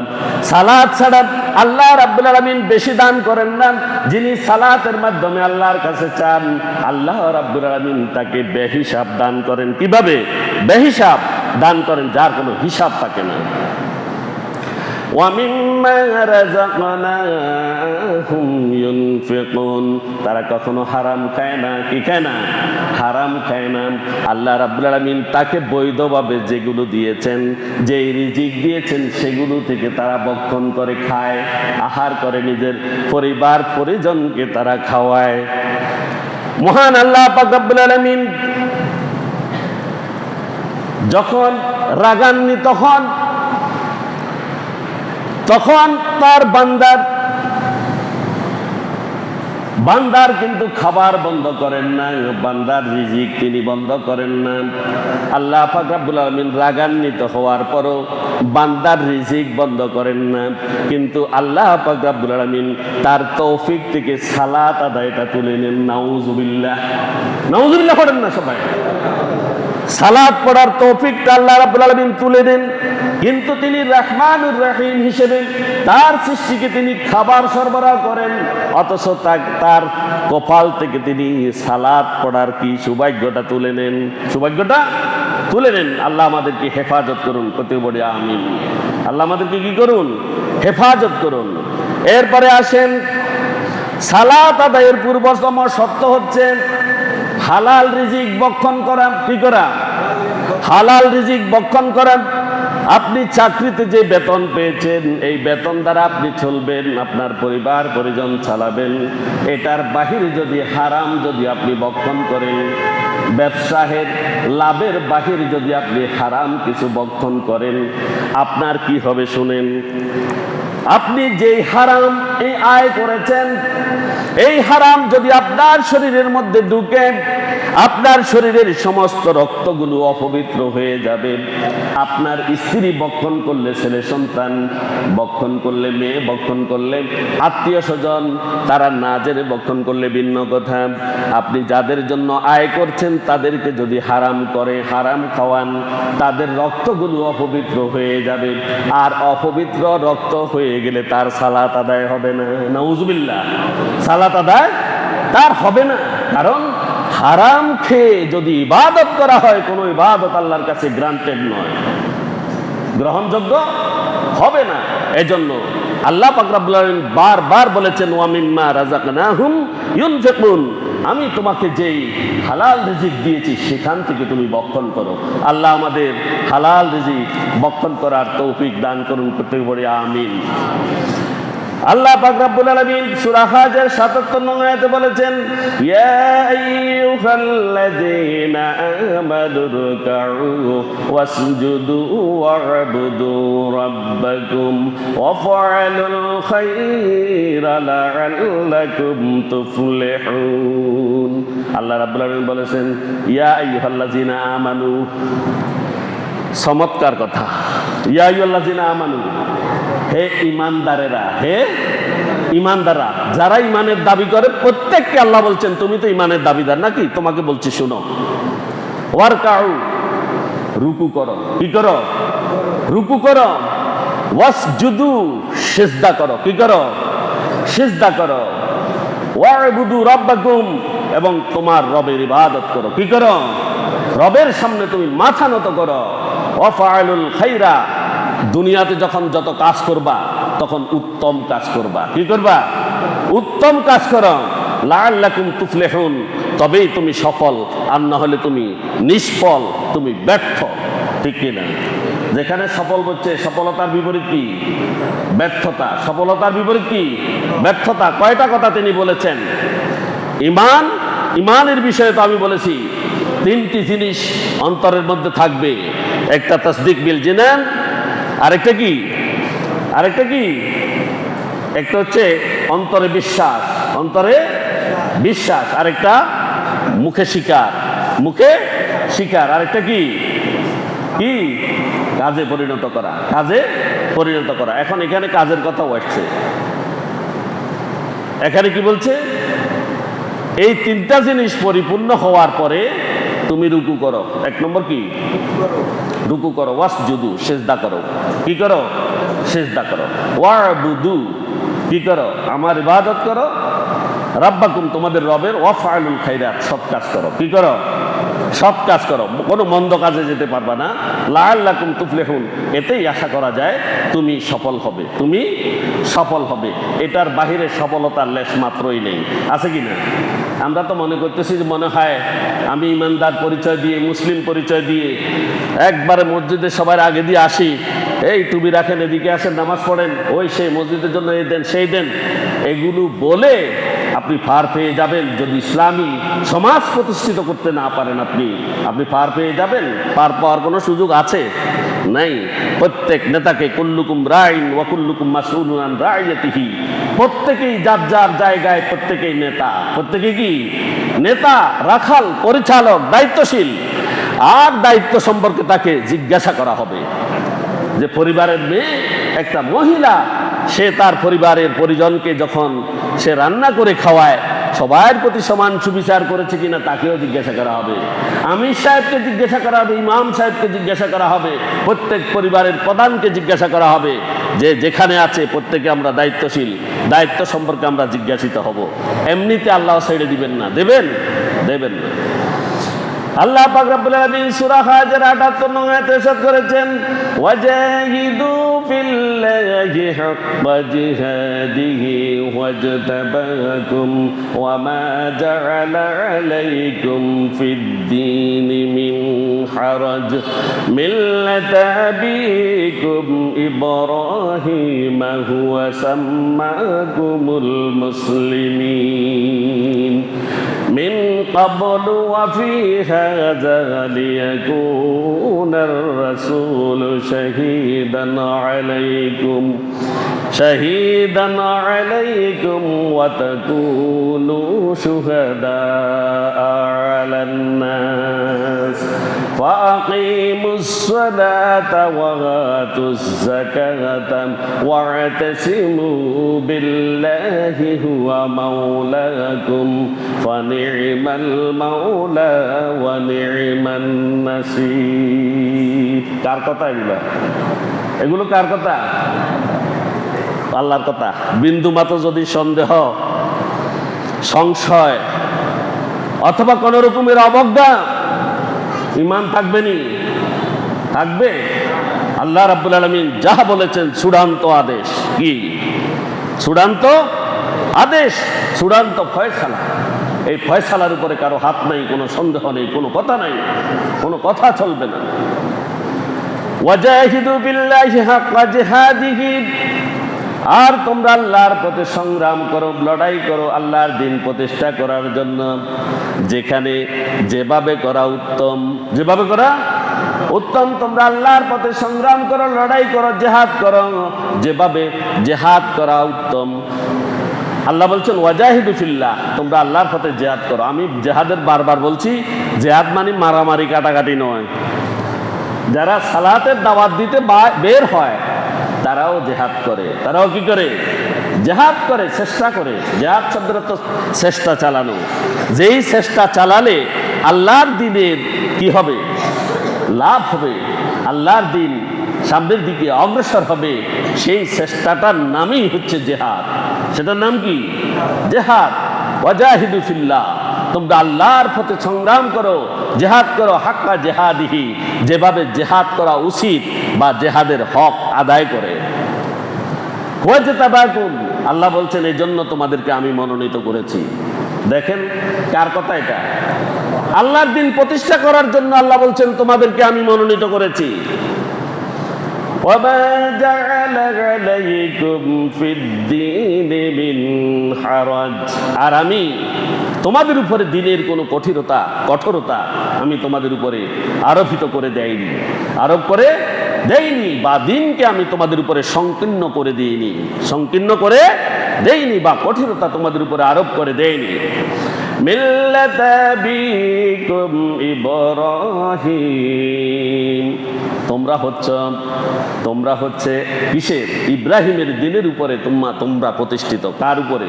সালাত ছাড়া আল্লাহ রাব্বুল আলামিন বেশি দান করেন না। যিনি সালাতের মাধ্যমে আল্লাহর কাছে চান, আল্লাহ রাব্বুল আলামিন তাকে বেহিসাব দান করেন। কিভাবে? বেহিসাব দান করেন, যার কোনো হিসাব থাকে না। وَمِمَّا رَزَقْنَاهُمْ يُنْفِقُونَ, তারা কখনো হারাম খায় না। কি খায় না? হারাম খায় না। আল্লাহ রাব্বুল আলামিন তাকে বৈধভাবে যেগুলো দিয়েছেন, যেই রিজিক দিয়েছেন, সেগুলো থেকে তারা ভক্ষণ করে খায়, আহার করে, নিজের পরিবার পরিজনকে তারা খাওয়ায়। মহান আল্লাহ পাক রব্বুল আলামিন যখন রাগান্বিত হন, তখন তার বান্দার কিন্তু খাবার বন্ধ করেন না, বান্দার রিজিক তিনি বন্ধ করেন না। আল্লাহ পাক রব্বুল আলামিন রাগান্বিত হওয়ার পরও বান্দার রিজিক বন্ধ করেন না, কিন্তু আল্লাহ পাক রব্বুল আলামিন তার তৌফিক থেকে সালাত আদায়টা তুলে নেন। নাউজুবিল্লাহ। নাউজুবিল্লাহ পড়েন না সবাই। সালাত পড়ার তৌফিকটা আল্লাহ রাব্বুল আলামিন তুলে দেন, কিন্তু তিনি রহমানুর রহিম হিসেবে তার সৃষ্টিকে তিনি খাবার সরবরাহ করেন, অথচ তার কপাল থেকে তিনি সালাত পড়ার কি সৌভাগ্যটা তুলে নেন। সৌভাগ্যটা তুলে নেন। আল্লাহ আমাদেরকে হেফাজত করুন, প্রত্যেক বলি আমিন। আল্লাহ আমাদেরকে কি করুন? হেফাজত করুন। এরপরে আসেন, সালাত আদায়ের পূর্বতম শর্ত হচ্ছে হালাল রিজিক ভক্ষণ করা। কি করা? হালাল রিজিক ভক্ষণ করা। আপনি চাকরিতে যে বেতন পেয়েছেন, এই বেতন দ্বারা আপনি চলবেন, আপনার পরিবার পরিজন চালাবেন। এটার বাহিরে যদি হারাম যদি আপনি ভক্ষণ করেন, ব্যবসায়ের লাভের বাহিরে যদি আপনি হারাম কিছু ভক্ষণ করেন, আপনার কি হবে শুনেন। আপনি যেই হারাম এই আয় করেছেন, এই হারাম যদি আপনার শরীরের মধ্যে ঢুকে, আপনার শরীরের সমস্ত রক্তগুলো অপবিত্র হয়ে যাবে। আপনার স্ত্রী ভক্ষণ করলে, ছেলে সন্তান ভক্ষণ করলে, মেয়ে ভক্ষণ করলে, আত্মীয় স্বজন তারা না জেনে ভক্ষণ করলে ভিন্ন কথা। আপনি যাদের জন্য আয় করছেন তাদেরকে যদি হারাম করে, হারাম খাওয়ান, তাদের রক্তগুলো অপবিত্র হয়ে যাবে। আর অপবিত্র রক্ত হয়ে গেলে তার সালাত আদায় হবে না। নাউজুবিল্লাহ। সালাত আদায় তার হবে না, কারণ হারাম খেয়ে যদি ইবাদত করা হয়, কোনো ইবাদত আল্লাহর কাছে গ্রান্টেড নয়, গ্রহণযোগ্য হবে না। এজন্য আল্লাহ পাক রব্বুল আলামিন বারবার বলেছেন, ওয়া মিম্মা রাযাকনাহুম ইউনফিকুন, আমি তোমাকে যেই হালাল রিজিক দিয়েছি সেখান থেকে তুমি ভক্ষণ করো। আল্লাহ আমাদের হালাল রিজিক ভক্ষণ করার তৌফিক দান করুন, প্রত্যেক বলি আমিন। আল্লাহ পাক রব্বুল আলামিন সূরা হাজের ৭৭ নং আয়াতে বলেছেন, ইয়া আইয়ুহাল্লাযীনা আমানু রুকউ ওয়াসজুদু ওয়া'বুদু রাব্বাকুম ওয়াফআলুল খায়রা লা'আল্লাকুম তুফলিহুন। আল্লাহ রাব্বুল আলামিন বলেছেন, ইয়া আইয়ুহাল্লাযীনা আমানু, চমৎকার কথা। ইয়া আইয়ুহাল্লাযীনা আমানু, হে ইমানদারেরা, হে ইমানদাররা, যারা ইমানের দাবি করে প্রত্যেককে আল্লাহ বলছেন, তুমি তো ইমানের দাবিদার নাকি, তোমাকে বলছি শুনো। ওয়ারকাউ, রুকু করো। কি করো? রুকু করো। ওয়াসজুদু, সিজদা করো। কি করো? সিজদা করো। ওয়া'বুদু রাব্বাকুম, এবং তোমার রবের ইবাদত করো। কি করো? রবের সামনে তুমি মাথা নত করো। ওয়াফআলুল খাইরা, দুনিয়াতে যখন যত কাজ করবা তখন উত্তম কাজ করবা। কি করবা? উত্তম কাজ করো। লাআল্লাকুম তুফলিহুন, তবেই তুমি সফল, আর না হলে তুমি নিষ্ফল, তুমি ব্যর্থ। ঠিক কিনা? যেখানে সফল হচ্ছে, সফলতার বিপরীত কি? ব্যর্থতা। সফলতার বিপরীত কি? ব্যর্থতা। কয়টা কথা তিনি বলেছেন? ঈমান, ঈমানের বিষয়ে তো আমি বলেছি তিনটি জিনিস অন্তরের মধ্যে থাকবে। একটা তাসদিক বিল জিনান, আরেকটা কি? আরেকটা কি? একটা হচ্ছে অন্তরে বিশ্বাস, অন্তরে বিশ্বাস। আরেকটা মুখে স্বীকার, মুখে স্বীকার। আরেকটা কি? কি? কাজে পরিণত করা, কাজে পরিণত করা। এখন এখানে কাজের কথাও আসছে। এখানে কি বলছে? এই তিনটা জিনিস পরিপূর্ণ হওয়ার পরে তুমি রুকু করো। এক নম্বর কি? রুকু করো। ওয়াসজুদু, সেজদা করো। কি করো? সেজদা করো। ওয়াবুদু, কি করো? আমার ইবাদত করো। রাব্বাকুম, তোমাদের রবের। ওয়াফআলুল খাইরাত, সৎ কাজ করো। কি করো? সৎ কাজ করো। কোনো মন্দ কাজে যেতে পারবা না। লাআল্লাকুম তুফলিহুন, এতেই আশা করা যায় তুমি সফল হবে, তুমি সফল হবে। এটার বাহিরে সফলতার লেশ মাত্রই নেই। আছে কি না? আমরা তো মনে করতেছি যে মনে হয় আমি ইমানদার পরিচয় দিয়ে, মুসলিম পরিচয় দিয়ে একবারে মসজিদে সবার আগে দিয়ে আসি, এই টুপি রাখেন, এদিকে আসেন, নামাজ পড়েন, ওই সেই মসজিদের জন্য এই দেন সেই দেন, এগুলো বলে আপনি পার পেয়ে যাবেন। যদি ইসলামী সমাজ প্রতিষ্ঠিত করতে না পারেন আপনি পার পেয়ে যাবেন? পার পাওয়ার কোনো সুযোগ আছে? নাই। প্রত্যেক নেতাকে কুল্লুকুম রাইন ওয়া কুল্লুকুম মাসউলুন আন রাইয়াতিহি, প্রত্যেকেই যার যার জায়গায় প্রত্যেকেই নেতা। প্রত্যেকে কি? নেতা, রাখাল, পরিচালক, দায়িত্বশীল। আর দায়িত্ব সম্পর্কে তাকে জিজ্ঞাসা করা হবে। যে পরিবারের মেয়ে, একটা মহিলা, সে তার পরিবারের পরিজনকে যখন সে রান্না করে খাওয়ায়, সবার প্রতি সমান সুবিচার করেছে কিনা তাকেও জিজ্ঞাসা করা হবে। আমির সাহেবকে জিজ্ঞাসা করা হবে, ইমাম সাহেবকে জিজ্ঞাসা করা হবে, প্রত্যেক পরিবারের প্রধানকে জিজ্ঞাসা করা হবে। যে যেখানে আছে প্রত্যেকে আমরা দায়িত্বশীল, দায়িত্ব সম্পর্কে আমরা জিজ্ঞাসিত হব। এমনিতে আল্লাহ ছেড়ে দিবেন না। দেবেন? দেবেন না। আল্লাহ পাক রব্বুল আলামিন সূরা হাজর ৭৮ নং আয়াতে ইরশাদ করেছেন, ওয়াজাহিদু ফিল্লাহি হাক্কা জিহাদিহি ওয়াজতাবাকুম ওয়া মা জাআলা আলাইকুম ফিদ-দীনি মিন হারাজ মিল্লাতা আবিকুম ইব্রাহিম হুয়া সাম্মাকুমুল মুসলিমিন মিন ক্বাবলু ওয়া ফি হাযা লিয়াকুনার রাসূলু শাহীদান আলাইকুম ওয়া তাকুনু শুহাদাআ আলান নাস ফাআকিমুস সালাতা ওয়া আতুজ যাকাতা ওয়া'তাসিমু বিল্লাহি হুয়া মাওলাকুম ফানি'মাল মাওলা ওয়া নি'মান নাসীর। কার কথা এগুলো? এগুলো কার কথা? আল্লাহর কথা। বিন্দু মাত্র যদি সন্দেহ, সংশয় অথবা কোন রকমের অবজ্ঞা, ঈমান থাকবে নি? থাকবে। আল্লাহ রাব্বুল আলামিন যাহা বলেছেন চূড়ান্ত আদেশ। কি? চূড়ান্ত আদেশ, চূড়ান্ত ফয়সালা। এই ফয়সালার উপরে কারো হাত নাই, কোনো সন্দেহ নেই, কোনো কথা নাই, কোনো কথা চলবে না। ওয়াজাহিদু বিল্লাহি হাক্কা জিহাদিহি, আর তোমরা আল্লাহর পথে সংগ্রাম করো, লড়াই করো আল্লাহর দিন প্রতিষ্ঠা করার জন্য। যেখানে যেভাবে করা উত্তম, যেভাবে করা উত্তম, তোমরা আল্লাহর পথে সংগ্রাম করো, লড়াই করো, জিহাদ করো, যেভাবে জিহাদ করা উত্তম। আল্লাহ বলছেন ওয়াজাহিদু ফিল্লাহ, তোমরা আল্লাহর পথে জিহাদ করো। আমি জিহাদের বারবার বলছি, জিহাদ মানে মারামারি কাটাকাটি নয়। যারা সালাতের দাওয়াত দিতে বের হয় তারাও জিহাদ করে। তারাও কি করে? জিহাদ করে, চেষ্টা করে। জিহাদ শব্দের তো চেষ্টা চালানো। যেই চেষ্টা চালালে আল্লাহর দিনের কি হবে? লাভ হবে। আল্লাহর দিন সামনের দিকে অগ্রসর হবে। সেই চেষ্টাটার নামই হচ্ছে জিহাদ। সেটার নাম কি? জিহাদ। ওয়াজাহিদু ফিল্লাহ, তোমরা আল্লাহর পথে সংগ্রাম করো, জেহাদ করো হাক্কা জেহাদিহি, যেভাবে জেহাদ করা উচিত বা জেহাদের হক আদায় করে। ওয়াজতাবাকুম, আল্লাহ বলছেন এই জন্য তোমাদেরকে আমি মনোনীত করেছি। দেখেন কার কথা এটা? আল্লাহর দিন প্রতিষ্ঠা করার জন্য আল্লাহ বলছেন তোমাদেরকে আমি মনোনীত করেছি। ওয়ামা জাআলা আলাইকুম ফিদ-দীনি মিন হারাজ, আর আমি তোমাদের উপরে দিনের কোনো কঠোরতা আমি তোমাদের উপরে আরোপিত করে দেইনি, বা দিনকে আমি তোমাদের উপরে সংকীর্ণ করে দেইনি বা কঠোরতা তোমাদের উপরে আরোপ করে দেইনি। মিল্লাতা আবিকুম ইব্রাহিম, তোমরা হচ্ছে কিসের? ইব্রাহিমের দিনের উপরে তোমরা প্রতিষ্ঠিত। কার উপরে?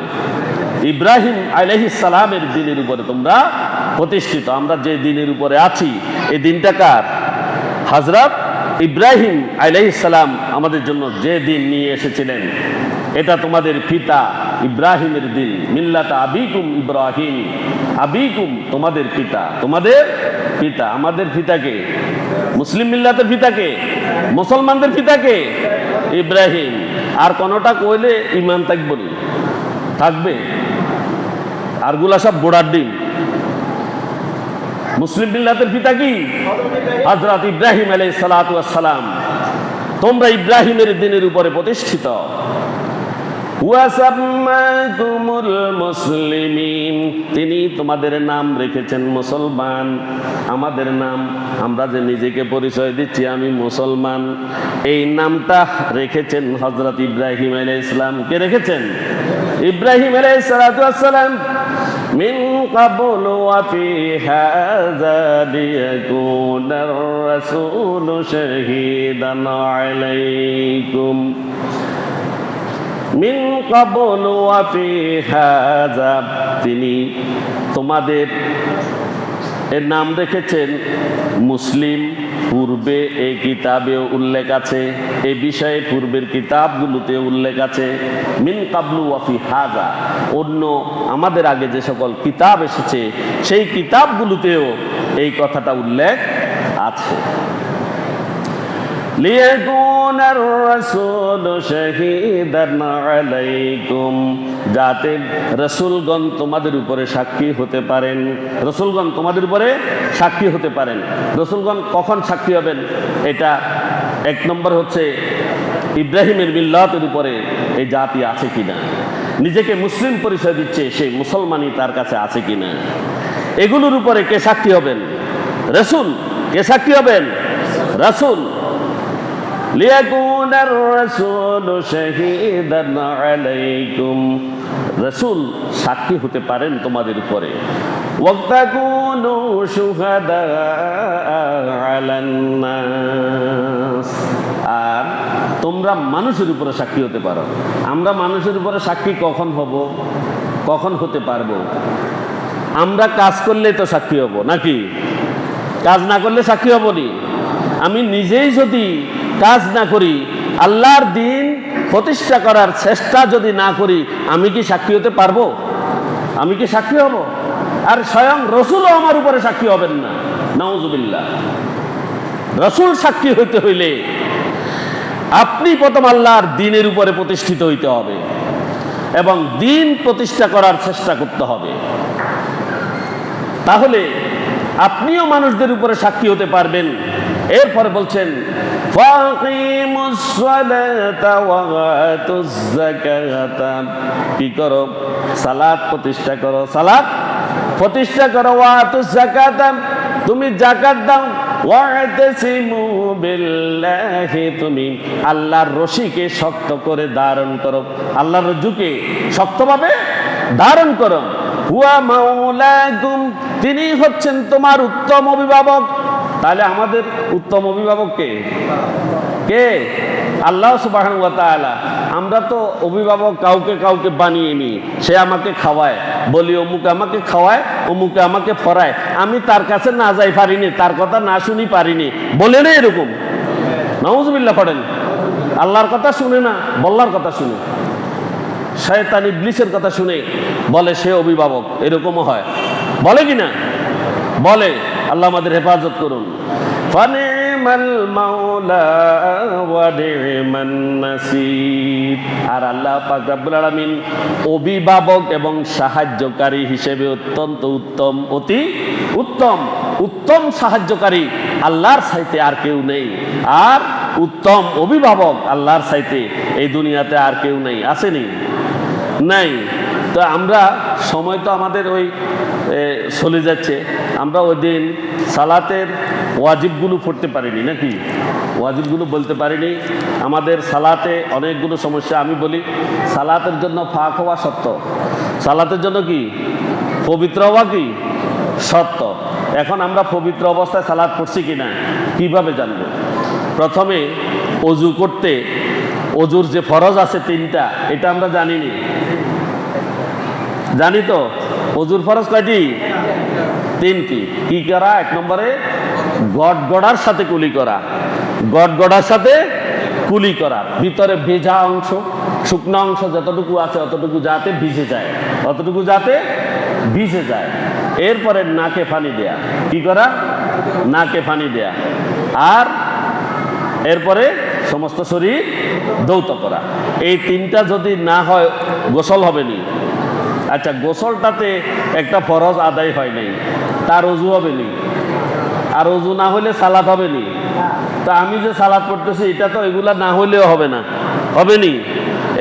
ইব্রাহিম আলাইহিস সালামের দিনের উপরে তোমরা প্রতিষ্ঠিত। আমরা যে দিনের উপরে আছি এই দিনটা কার? হযরত ইব্রাহিম আলাইহিস সালাম আমাদের জন্য যে দিন নিয়ে এসেছিলেন, এটা তোমাদের পিতা ইব্রাহিমের দিন। মিল্লাতা আবিকুম ইব্রাহিম, আবিকুম তোমাদের পিতা, আমাদের পিতাকে, মুসলিম মিল্লাতের পিতাকে, মুসলমানদের পিতাকে ইব্রাহিম। আর কোনটা কইলে ইমান থাকবে, আরগুলা সব বোড়ার ডিম। মুসলিম মিল্লাতের পিতা কি? হযরত ইব্রাহিম আলাইহিস সালাতু ওয়াস সালাম। তোমরা ইব্রাহিমের দিনের উপরে প্রতিষ্ঠিত। ওয়াসাম্মাকুমুল মুসলিমিন, তিনি তোমাদের নাম রেখেছেন মুসলমান। আমাদের নাম, আমরা যে নিজেকে পরিচয় দিচ্ছি আমি মুসলমান, এই নামটা রেখেছেন হযরত ইব্রাহিম আলাইহিস সালাম। কে রেখেছেন? ইব্রাহিম আলাইহিস সালাতু ওয়াস সালাম। মিন ক্বাবলু ওয়া ফি হাযা লিয়াকুনার রাসূলু শাহীদান আলাইকুম। মিন ক্বাবলু ওয়া ফি হাযা, তিনি তোমাদের এর নাম রেখেছেন মুসলিম। পূর্বে এই কিতাবেও উল্লেখ আছে, এই বিষয়ে পূর্বের কিতাবগুলোতে উল্লেখ আছে। মিন ক্বাবলু ওয়া ফি হাযা, অন্য আমাদের আগে যে সকল কিতাব এসেছে সেই কিতাবগুলোতেও এই কথাটা উল্লেখ আছে। লিয়াকুনার রাসূলু শাহীদান আলাইকুম, যাতে রাসূলগণ তোমাদের উপরে সাক্ষী হতে পারেন। রাসূলগণ তোমাদের উপরে সাক্ষী হতে পারেন। রাসূলগণ কখন সাক্ষী হবেন? এটা এক নম্বর হচ্ছে ইব্রাহিমের মিল্লাতের উপরে এই জাতি আছে কিনা, নিজেকে মুসলিম পরিচয় দিচ্ছে সেই মুসলমানই তার কাছে আছে কিনা, এগুলোর উপরে কে সাক্ষী হবেন? রাসূল। কে সাক্ষী হবেন? রাসূল। লিয়াকুনার রাসূলু শাহীদান আলাইকুম, রাসূল সাক্ষী হতে পারেন তোমাদের উপরে। ওয়াতাকুনু শুহাদা আলান নাস, আর তোমরা মানুষের উপরে সাক্ষী হতে পারো। আমরা মানুষের উপরে সাক্ষী কখন হব, কখন হতে পারবো? আমরা কাজ করলেই তো সাক্ষী হব নাকি? কাজ না করলে সাক্ষী হব নি? আমি নিজেই যদি কাজ না করি, আল্লাহর দিন প্রতিষ্ঠা করার চেষ্টা যদি না করি, আমি কি সাক্ষী হতে পারবো? আমি কি সাক্ষী হব? আর স্বয়ং রাসূলও আমার উপরে সাক্ষী হবেন না, নাউজুবিল্লাহ। রাসূল সাক্ষী হইতে হইলে আপনি প্রথম আল্লাহর দ্বীনের উপরে প্রতিষ্ঠিত হইতে হবে এবং দ্বীন প্রতিষ্ঠা করার চেষ্টা করতে হবে, তাহলে আপনিও মানুষদের উপরে সাক্ষী হতে পারবেন। এরপরে বলছেন ফাকিমুস সালাতা ওয়া আতুজ যাকাতা, কি করো? সালাত প্রতিষ্ঠা করো, সালাত প্রতিষ্ঠা করো। ওয়া আতুজ যাকাতা, তুমি যাকাত দাও। ওয়াতাসিমু বিল্লাহি, তুমি আল্লাহর রশিকে শক্ত করে ধারণ করো, আল্লাহর রজ্জুকে শক্তভাবে ধারণ করো। হুয়া মাওলাকুম, তিনি হচ্ছেন তোমার উত্তম অভিভাবক। তাহলে আমাদের উত্তম অভিভাবক কে? কে? আল্লাহ সুবহানাহু ওয়া তাআলা। আমরা তো অভিভাবক কাউকে বানিয়ে নি, সে আমাকে খাওয়ায়, বলি অমুকে আমাকে খাওয়ায়, অমুকে আমাকে ফরায়, আমি তার কাছে না যাই পারিনি, তার কথা না শুনি পারিনি, বলে না এরকম? নাউজুবিল্লাহ পড়েন। আল্লাহর কথা শুনে না, বল্লার কথা শুনে, শয়তান ইবলিসের কথা শুনে বলে সে অভিভাবক, এরকমও হয়। বলে কিনা? বলে। আল্লাহ আমাদের হেফাজত করুন। ফানিমাল মাওলা ওয়া নিমান নাসির। আর আল্লাহ পাক রব্বুল আলামিন অভিভাবক এবং সাহায্যকারী হিসেবে অত্যন্ত উত্তম, অতি উত্তম। উত্তম সাহায্যকারী আল্লাহর চাইতে আর কেউ নেই, আর উত্তম অভিভাবক আল্লাহর চাইতে এই দুনিয়াতে আর কেউ নেই। আসেনি? নাই। তো আমরা সময় তো আমাদের ওই চলে যাচ্ছে, আমরা ওই দিন সালাতের ওয়াজিবগুলো পড়তে পারিনি, নাকি? ওয়াজিবগুলো বলতে পারিনি। আমাদের সালাতে অনেকগুলো সমস্যা। আমি বলি, সালাতের জন্য ফাঁক হওয়া সত্য, সালাতের জন্য কি পবিত্র হওয়া কি সত্য। এখন আমরা পবিত্র অবস্থায় সালাত পড়ছি কিনা কিভাবে জানবো? প্রথমে অজু করতে, অজুর যে ফরজ আছে 3টা, এটা আমরা জানিনি। জানি তো অজুর ফরজ কয়টি? 3টি। কি করা? 1 নম্বরে গড়গড়ার সাথে কুলি করা, গড়গড়ার সাথে কুলি করা। ভিতরে ভেজা অংশ, শুকনো অংশ যতটুকু আছে অতটুকু যাতে ভিজে যায়, অতটুকু যাতে ভিজে যায়। এরপরে নাকে পানি দেয়া। কি করা? নাকে পানি দেয়া। আর এরপরে সমস্ত শরীর ধৌত করা। এই 3টা যদি না হয় গোসল হবে নি। আচ্ছা, গোসলটাতে একটা ফরজ আদায় হয় নাই, তার অজু হবে নি। আর অজু না হলে সালাত হবে নি। তা আমি যে সালাত পড়তেছি এটা তো এগুলা না হইলেও হবে না, হবে নি।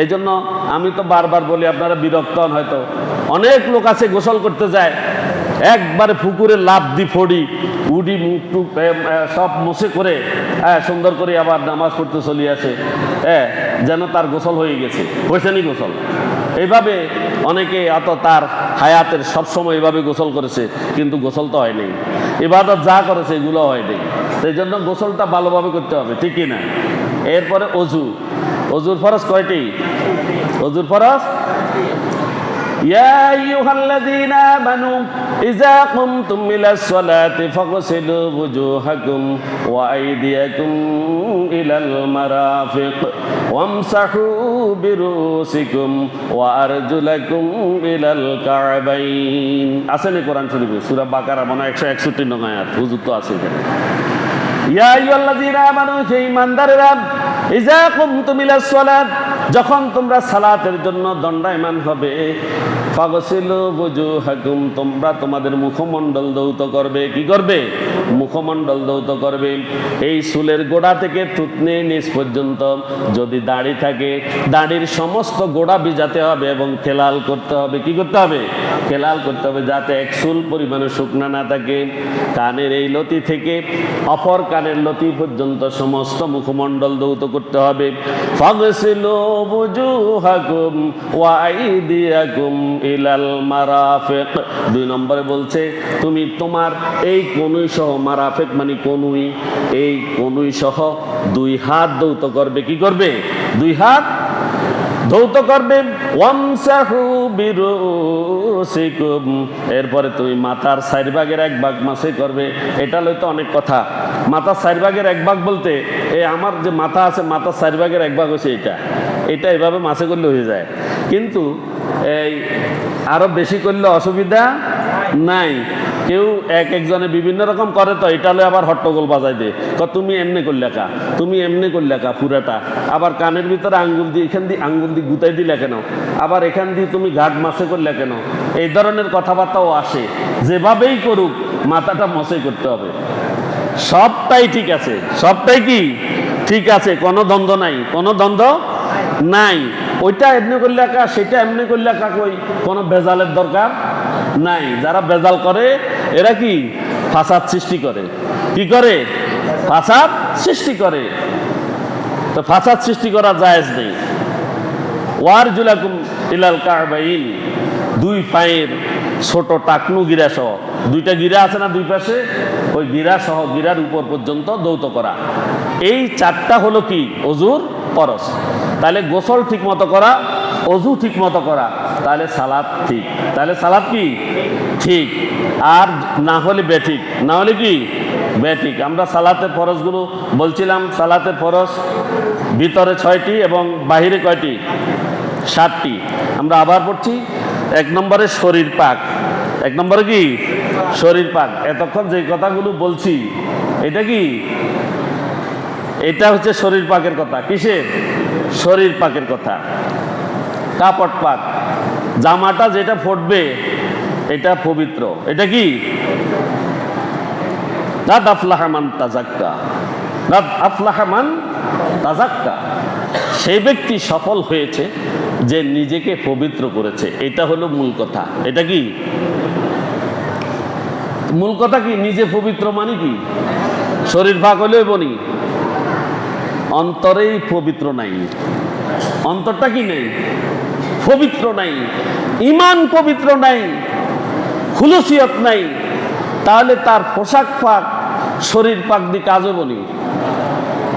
এই জন্য আমি তো বারবার বলি, আপনারা বিরক্ত হন হয়তো। অনেক লোক আছে গোসল করতে যায়, একবারে পুকুরে লাফ দি ফড়ি উডি মুখ টুক সব মুছে করে সুন্দর করে আবার নামাজ পড়তে চলে আসে, যেন তার গোসল হয়ে গেছে। হয়েছে নি গোসল? এইভাবে অনেকে অত তার হায়াতের সবসময় এভাবে গোসল করেছে, কিন্তু গোসল তো হয়নি। ইবাদত যা করেছে এগুলো হয়নি। সেই জন্য গোসলটা ভালোভাবে করতে হবে, ঠিক কিনা? এরপরে অজু। অজুর ফরজ কয়টি? অজুর ফরজ ইয়া আইয়ুহাল্লাযীনা আমানু ইযা কুমতুম ইলাস সালাতি ফাগসিলু ওয়ুজুহাকুম ওয়া আইদিয়াকুম ইলাল মারাফিক ওয়ামসাহু বিরুসিকুম ওয়া আরজুলাকুম ইলাল কা'বাইন। আসেনি কোরআন শরীফে সূরা বাকারা মানে 161 নং আয়াত। হুজুর তো আছে এখানে। ইয়া আইয়ুহাল্লাযীনা আমানু, হে ঈমানদারেরা, ইযা কুমতুম ইলাস সালাত, যখন তোমরা সালাতের জন্য দণ্ডায়মান হবে, ফাগসিলু ওয়ুজুহাকুম, তোমরা তোমাদের মুখমণ্ডল ধৌত করবে। কি করবে? মুখমণ্ডল ধৌত করবে। এই চুলের গোড়া থেকে থুতনি নিচ পর্যন্ত যদি দাড়ি থাকে, দাড়ির সমস্ত গোড়া ভিজাতে হবে এবং খেলাল করতে হবে। কি করতে হবে? খেলাল করতে হবে, যাতে এক চুল পরিমাণে শুকনা না থাকে। কানের এই লতি থেকে অপর কানের লতি পর্যন্ত সমস্ত মুখমণ্ডল ধৌত করতে হবে। ফাগসিলু ওয়ুজুহাকুম ওয়া আইদিয়াকুম ইলাল মারাফিক। 2 নম্বরে বলছে, তুমি তোমার এই কনুই সহ, মারাফিক মানে কনুই, এই কনুই সহ 2 হাত ধৌত করবে। কি করবে? 2 হাত ধৌত করবে। ওয়ামসাহু বিরুসিকুম, এরপরে তুমি মাথার 4 ভাগের 1 ভাগ মাসে করবে। এটা লইতো অনেক কথা। মাথার 4 ভাগের 1 ভাগ বলতে এই আমার যে মাথা আছে, মাথার 4 ভাগের 1 ভাগ হচ্ছে এটা এভাবে মাসে করলে হয়ে যায়। কিন্তু এই আরো বেশি করলে অসুবিধা নাই। কেউ একজনে বিভিন্ন রকম করে, তো এটা হলে আবার হট্টগোল বাজাই দে, তুমি এমনি করলে কা, তুমি এমনি করলে কা পুরাটা। আবার কানের ভিতরে আঙ্গুল দিয়ে, এখান দিয়ে আঙ্গুল দিয়ে গুতাই দিলে কেন, আবার এখান দিয়ে তুমি ঘাট মাসে করলে কেন, এই ধরনের কথাবার্তাও আসে। যেভাবেই করুক মাথাটা মশাই করতে হবে। সবটাই ঠিক আছে, সবটাই কি ঠিক আছে, কোনো দ্বন্দ্ব নাই, কোনো দ্বন্দ্ব নাই। ওইটা এমনি করলে একা, সেটা এমনি করলে একা, কই কোনো বেজালের দরকার নাই। যারা বেজাল করে এরা কি ফাসাদ সৃষ্টি করে। কি করে? ফাসাদ সৃষ্টি করে। তো ফাসাদ সৃষ্টি করা জায়েজ নেই। ওয়ারজুলাকুম ইলাল কা'বাইন, 2 পায়ের ছোট টাকনু গিরা সহ, 2টা গিরা আছে না 2 পাশে, ওই গিরা সহ, গিরার উপর পর্যন্ত ধৌত করা। এই 4টা হলো কি অজুর ফরজ। তাহলে গোসল ঠিক মতো করা, অজু ঠিক মতো করা, তাহলে সালাত ঠিক। তাহলে সালাত কি ঠিক, আর না হলে বেঠিক, না হলে কি বেঠিক। আমরা সালাতের ফরজগুলো বলছিলাম। সালাতের ফরজ ভিতরে 6টি এবং বাহিরে কয়টি? 7টি। আমরা আবার পড়ছি। 1 নম্বরে শরীর পাক, এক নম্বরে কি শরীর পাক। এতক্ষণ যে কথাগুলো বলছি এটা কি, এটা হচ্ছে শরীর পাকের কথা। কিসের? শরীর পাকের কথা। কাপড় পাক, জামাটা যেটা ফুটবে এটা পবিত্র। এটা কি? কাদ আফলাহা মান তাযাক্কা, কাদ আফলাহা মান তাযাক্কা। সেই ব্যক্তি সফল হয়েছে যে নিজেকে পবিত্র করেছে। এটা হলো মূল কথা। এটা কি মূল কথা? কি নিজে পবিত্র মানে কি? শরীর পাক হলেই বনি, অন্তরেই পবিত্র নাই। অন্তরটা কি নেই? পবিত্র নাই, ঈমান পবিত্র নাই, খুলুসিয়ত নাই। তাহলে তার পোশাক পাক, শরীর পাক দিয়ে কাজ হইব নি?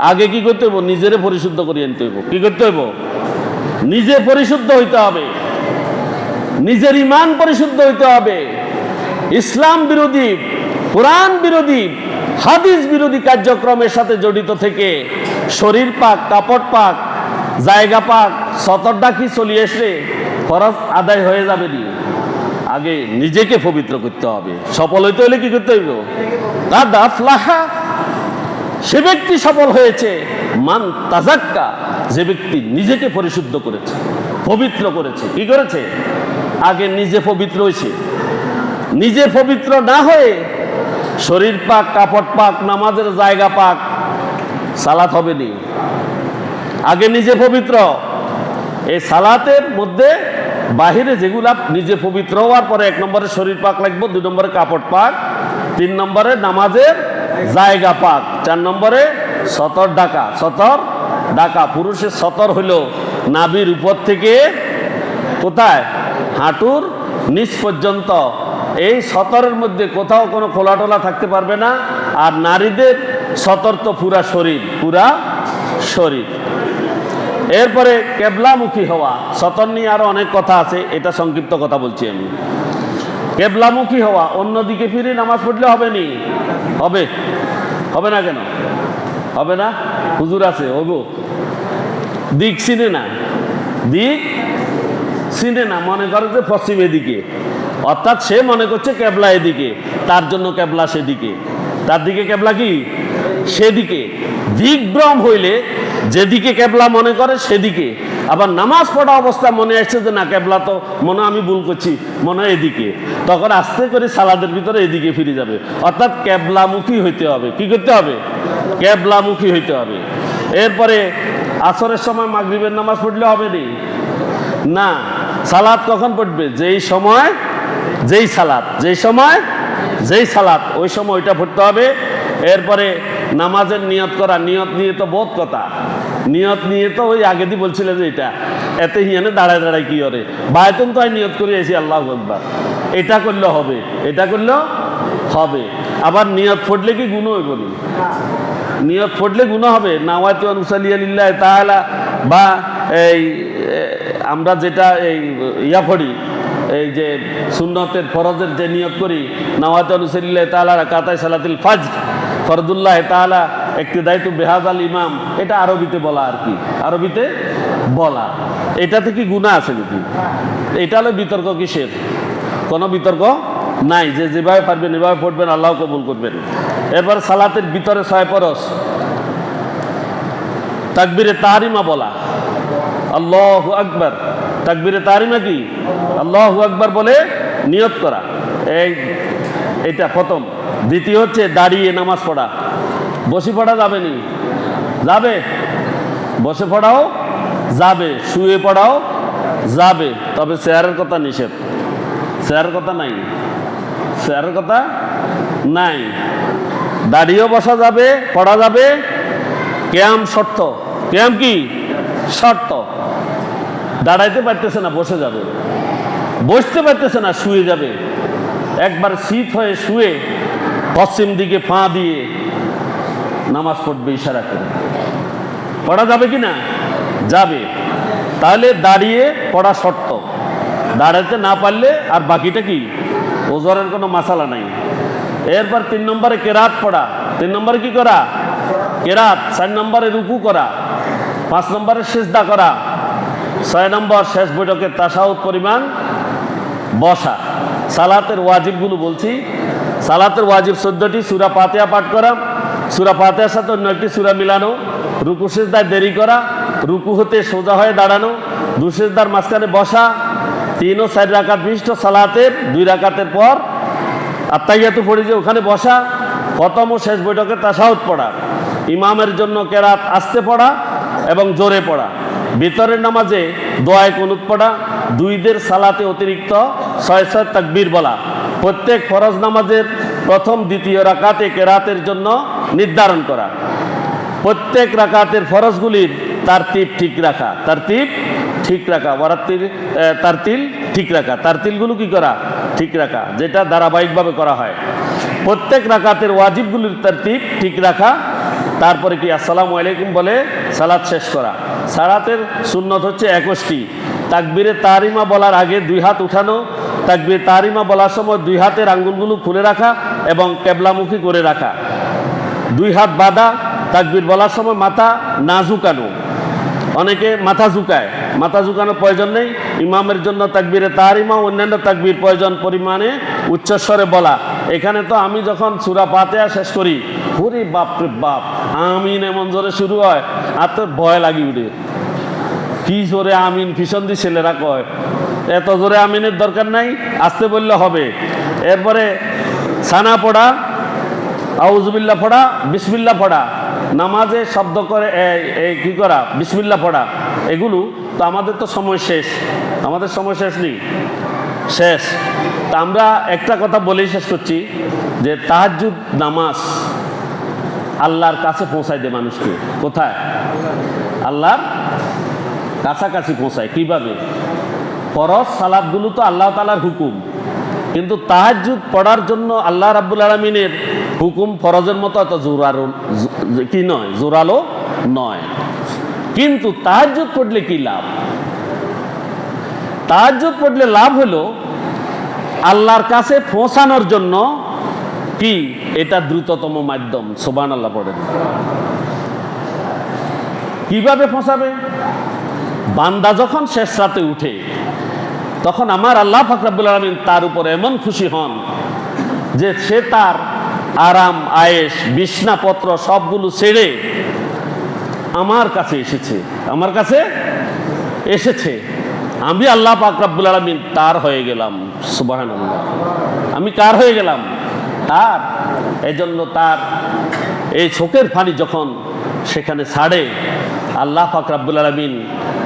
আগে কি করতে হইব? নিজেরে পরিশুদ্ধ করে আনতে হইব। কি করতে হইব? নিজে পরিশুদ্ধ হইতে হবে, নিজের ঈমান পরিশুদ্ধ হইতে হবে। ইসলাম বিরোধী, কোরআন বিরোধী, হাদিস বিরোধী কার্যক্রমের সাথে জড়িত থেকে শরীর পাক, কাপড় পাক, জায়গা পাক, সতরটা কি চলিয়ে আসলে ফরজ আদায় হয়ে যাবে নি? আগে নিজেকে পবিত্র করতে হবে। সফল হইতে হলে কি করতে হইব? কাদ আফলাহা, সে ব্যক্তি সফল হয়েছে, মান তাযাক্কা, যে ব্যক্তি নিজেকে পরিশুদ্ধ করেছে, পবিত্র করেছে। কি করেছে? আগে নিজে পবিত্র হয়েছে। নিজে পবিত্র না হয়ে শরীর পাক, কাপড় পাক, নামাজের জায়গা পাক, সালাত হবে নি। আগে নিজে পবিত্র। এই সালাতের মধ্যে বাহিরে যেগুলা নিজে পবিত্র হওয়ার পরে 1 নম্বরে শরীর পাক লাগবে, 2 নম্বরে কাপড় পাক, 3 নম্বরে নামাজের জায়গা পাক, 4 নম্বরে সতর ডাকা। সতর ডাকা, পুরুষের সতর হইল নাভির উপর থেকে কোথায়? হাঁটুর নিচ পর্যন্ত। এই সতরের মধ্যে কোথাও কোনো খোলা টোলা থাকতে পারবে না। আর নারীদের সতর তো পুরা শরীর, পুরা শরীর। এরপরে কেবলামুখী হওয়া। সতর নিয়ে আরো অনেক কথা আছে, এটা সংক্ষিপ্ত কথা বলছি আমি। কেবলামুখী হওয়া, অন্যদিকে ফিরে নামাজ পড়লে হবে নি? হবে। হবে না কেন? হবে না? হুজুর আছে, হইব। দিক চিনে না, দিক চিনে না, মনে করে যে পশ্চিম এদিকে, অর্থাৎ সে মনে করছে কেবলা এদিকে, তার জন্য কেবলা সেদিকে, তার দিকে কেবলা কি সেদিকে। দিকভ্রম হইলে যেদিকে কেবলা মনে করে সেদিকে, আবার নামাজ পড়া অবস্থা মনে আসছে যে না কেবলা তো মনে আমি ভুল করছি, মনে হয় এদিকে, তখন আস্তে করে সালাদের ভিতরে এদিকে ফিরে যাবে। অর্থাৎ কেবলামুখী হইতে হবে। কি করতে হবে? কেবলামুখী হইতে হবে। এরপরে আসরের সময় মাগরিবের নামাজ পড়লে হবে নি? না। সালাত কখন পড়বে? যেই সময় যেই সালাত, যেই সময় যেই সালাত, ওই সময় ওইটা পড়তে হবে। এরপরে নামাজের নিয়ত করা। নিয়ত নিয়ে তো বহুত কথা। নিয়ত নিয়ে তো ওই আগে দিয়ে বলছিল যে এটা এতে হিয়ানে দাঁড়ায় দাঁড়ায় কি করে, বায়তন তো নিয়ত করে এসি আল্লাহু আকবার, এটা করলে হবে, এটা করলেও হবে। আবার নিয়ত পড়লে কি গুনাহ হইব না? নিয়ত পড়লে গুনাহ হবে। নাওয়াতু আন উসাল্লিয়া লিল্লাহি তাআলা, বা এই আমরা যেটা এই ইয়া পড়ি, এই যে সুন্নতের ফরজের যে নিয়ত করি, নাওয়াতু আন উসাল্লিয়া লিল্লাহি তাআলা রাকাতাই সালাতুল ফজর ফরদুল্লাহ তাআলা ইক্তিদাইতু বিহাযাল ইমাম, এটা আরবিতে বলা আর কি, আরবিতে বলা। এটাতে কি গুনাহ আছে নাকি? এটা হলো বিতর্ক। কিসের? কোনো বিতর্ক নাই, যে যেভাবে পারবেন এভাবে পড়বেন, আল্লাহ কবুল করবেন। এরপর সালাতের ভিতরে 6 ফরজ। তাকবীরে তাহরিমা বলা, আল্লাহু আকবার। তাকবীরে তাহরিমা কি? আল্লাহু আকবার বলে নিয়ত করা। এটা প্রথম। দ্বিতীয় হচ্ছে দাঁড়িয়ে নামাজ পড়া। বসে পড়া যাবে নি? যাবে। বসে পড়াও যাবে, শুয়ে পড়াও যাবে, তবে চেয়ারের কথা নিষেধ। চেয়ারের কথা নাই, চেয়ারের কথা নাই। দাঁড়িয়েও বসা যাবে, পড়া যাবে। কিয়াম শর্ত। কিয়াম কি শর্ত? দাঁড়াইতে পারতেছে না, বসে যাবে। বসতে পারতেছে না, শুয়ে যাবে। একবার শীত হয়ে শুয়ে পশ্চিম দিকে পা দিয়ে নামাজ পড়বে ইশারা করে। পড়া যাবে কি না? যাবে। তাহলে দাঁড়িয়ে পড়া শর্ত। দাঁড়াতে না পারলে আর বাকিটা কি? ওজরের কোনো মাসালা নাই। এরপর 3 নম্বরে কেরাত পড়া। 3 নম্বরে কি করা? কেরাত। 4 নম্বরে রুকু করা। 5 নম্বরে সিজদা করা। 6 নম্বর শেষ বৈঠকে তাশাহুদ পরিমাণ বসা। সালাতের ওয়াজিবগুলো বলছি। সালাতের ওয়াজিব 14টি। সূরা ফাতিহা পাঠ করা, সূরা ফাতিহার সাথে অন্য একটি সূরা মিলানো, রুকু সিজদায় দেরি করা, রুকু হতে সোজা হয়ে দাঁড়ানো, দুই সিজদার মাঝখানে বসা, 3 ও 4 রাকাত বিশিষ্ট সালাতের 2 রাকাতের পর আত্তাহিয়াতু পড়ে যে ওখানে বসা, প্রথম ও শেষ বৈঠকে তাশাহুদ পড়া, ইমামের জন্য কেরাত আস্তে পড়া এবং জোরে পড়া, ভিতরের নামাজে দোয়ায়ে কুনুত পড়া, 2 সালাতে অতিরিক্ত 6 তাকবীর বলা, প্রত্যেক ফরজ নামাজের প্রথম দ্বিতীয় রাকাতে কেরাতের জন্য নির্ধারণ করা, প্রত্যেক রাকাতের ফরজগুলির তারতিব ঠিক রাখা, তারতিল ঠিক রাখা, তারতিলগুলো কি করা, ঠিক রাখা, যেটা ধারাবাহিকভাবে করা হয়, প্রত্যেক রাকাতের ওয়াজিবগুলির তারতিব ঠিক রাখা, তারপরে কি আসসালামু আলাইকুম বলে সালাত শেষ করা। সালাতের সুন্নত হচ্ছে 21টি। তাকবীরে তাহরিমা বলার আগে 2 হাত উঠানো, তাকবীর তাহরিমা বলার সময় 2 হাতের আঙ্গুলগুলো খুলে রাখা এবং কেবলামুখী করে রাখা, 2 হাত বাঁধা, তাকবীর বলার সময় মাথা না ঝুঁকানো। অনেকে মাথা ঝুঁকায়, মাথা ঝুঁকানোর প্রয়োজন নেই। ইমামের জন্য তাকবীরে তাহরিমা, অন্যান্য তাকবীর প্রয়োজন পরিমাণে উচ্চস্বরে বলা। এখানে তো আমি যখন সূরা ফাতিহা শেষ করি, ওরে বাপরে বাপ, আমিন এমন জোরে শুরু হয়, আর তো ভয় লাগি উঠে, কি জোরে আমিন ভীষণ দিয়ে ছেলেরা কয়, এত জোরে আমিনের দরকার নাই, আস্তে বললে হবে। এরপরে সানা পড়া, আউযুবিল্লাহ পড়া, বিসমিল্লাহ পড়া, নামাজে শব্দ করে কি করা, বিসমিল্লাহ পড়া, এগুলো তো আমাদের তো সময় শেষ, আমাদের সময় শেষ নেই, শেষ। তা আমরা একটা কথা বলেই শেষ করছি যে তাহাজ্জুদ নামাজ আল্লাহর কাছে পৌঁছায় দেয় মানুষকে। কোথায়? আল্লাহর কাছাকাছি পৌঁছায়। কিভাবে? ফরজ সালাতগুলো তো আল্লাহ তাআলার হুকুম, কিন্তু তাহাজ্জুদ পড়ার জন্য আল্লাহ রাব্বুল আলামিনের হুকুম ফরজের মতো এত জোরালো কি নয়, জোরালো নয়। কিন্তু তাহাজ্জুদ পড়লে কি লাভ? তাহাজ্জুদ পড়লে লাভ হলো আল্লাহর কাছে পৌঁছানোর জন্য কি, এটা দ্রুততম মাধ্যম। সুবহানাল্লাহ পড়েন। কিভাবে পৌঁছাবে? বান্দা যখন শেষ রাতে উঠে, তখন আমার আল্লাহ পাক রব্বুল আলামিন তার উপরে এমন খুশি হন যে সে তার আরাম আয়েশ বিছনাপত্র সবগুলো ছেড়ে আমার কাছে এসেছে, আমার কাছে এসেছে। আমি আল্লাহ পাক রব্বুল আলামিন তার হয়ে গেলাম। সুবহানাল্লাহ, আমি কার হয়ে গেলাম? তার। এজন্য তার এই চোখের পানি যখন সেখানে ছাড়ে, আল্লাহ পাক রব্বুল আলামিন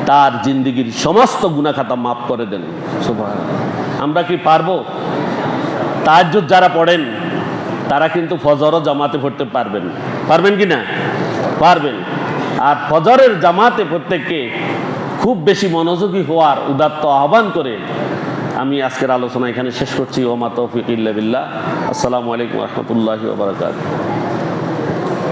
তার জিন্দেগির সমস্ত গুনাহ খাতা মাফ করে দেন। সুবহানাল্লাহ। আমরা কি পারবো? তাহাজ্জুদ যারা পড়েন তারা কিন্তু ফজরও জামাতে পড়তে পারবেন, পারবেন কি না? পারবেন। আর ফজরের জামাতে প্রত্যেককে খুব বেশি মনোযোগী হওয়ার উদাত্ত আহ্বান করে আমি আজকের আলোচনা এখানে শেষ করছি। ওমা তৌফিক ইল্লা বিল্লাহ। আসসালামু আলাইকুম ওয়া রাহমাতুল্লাহি ওয়া বারাকাতুহু।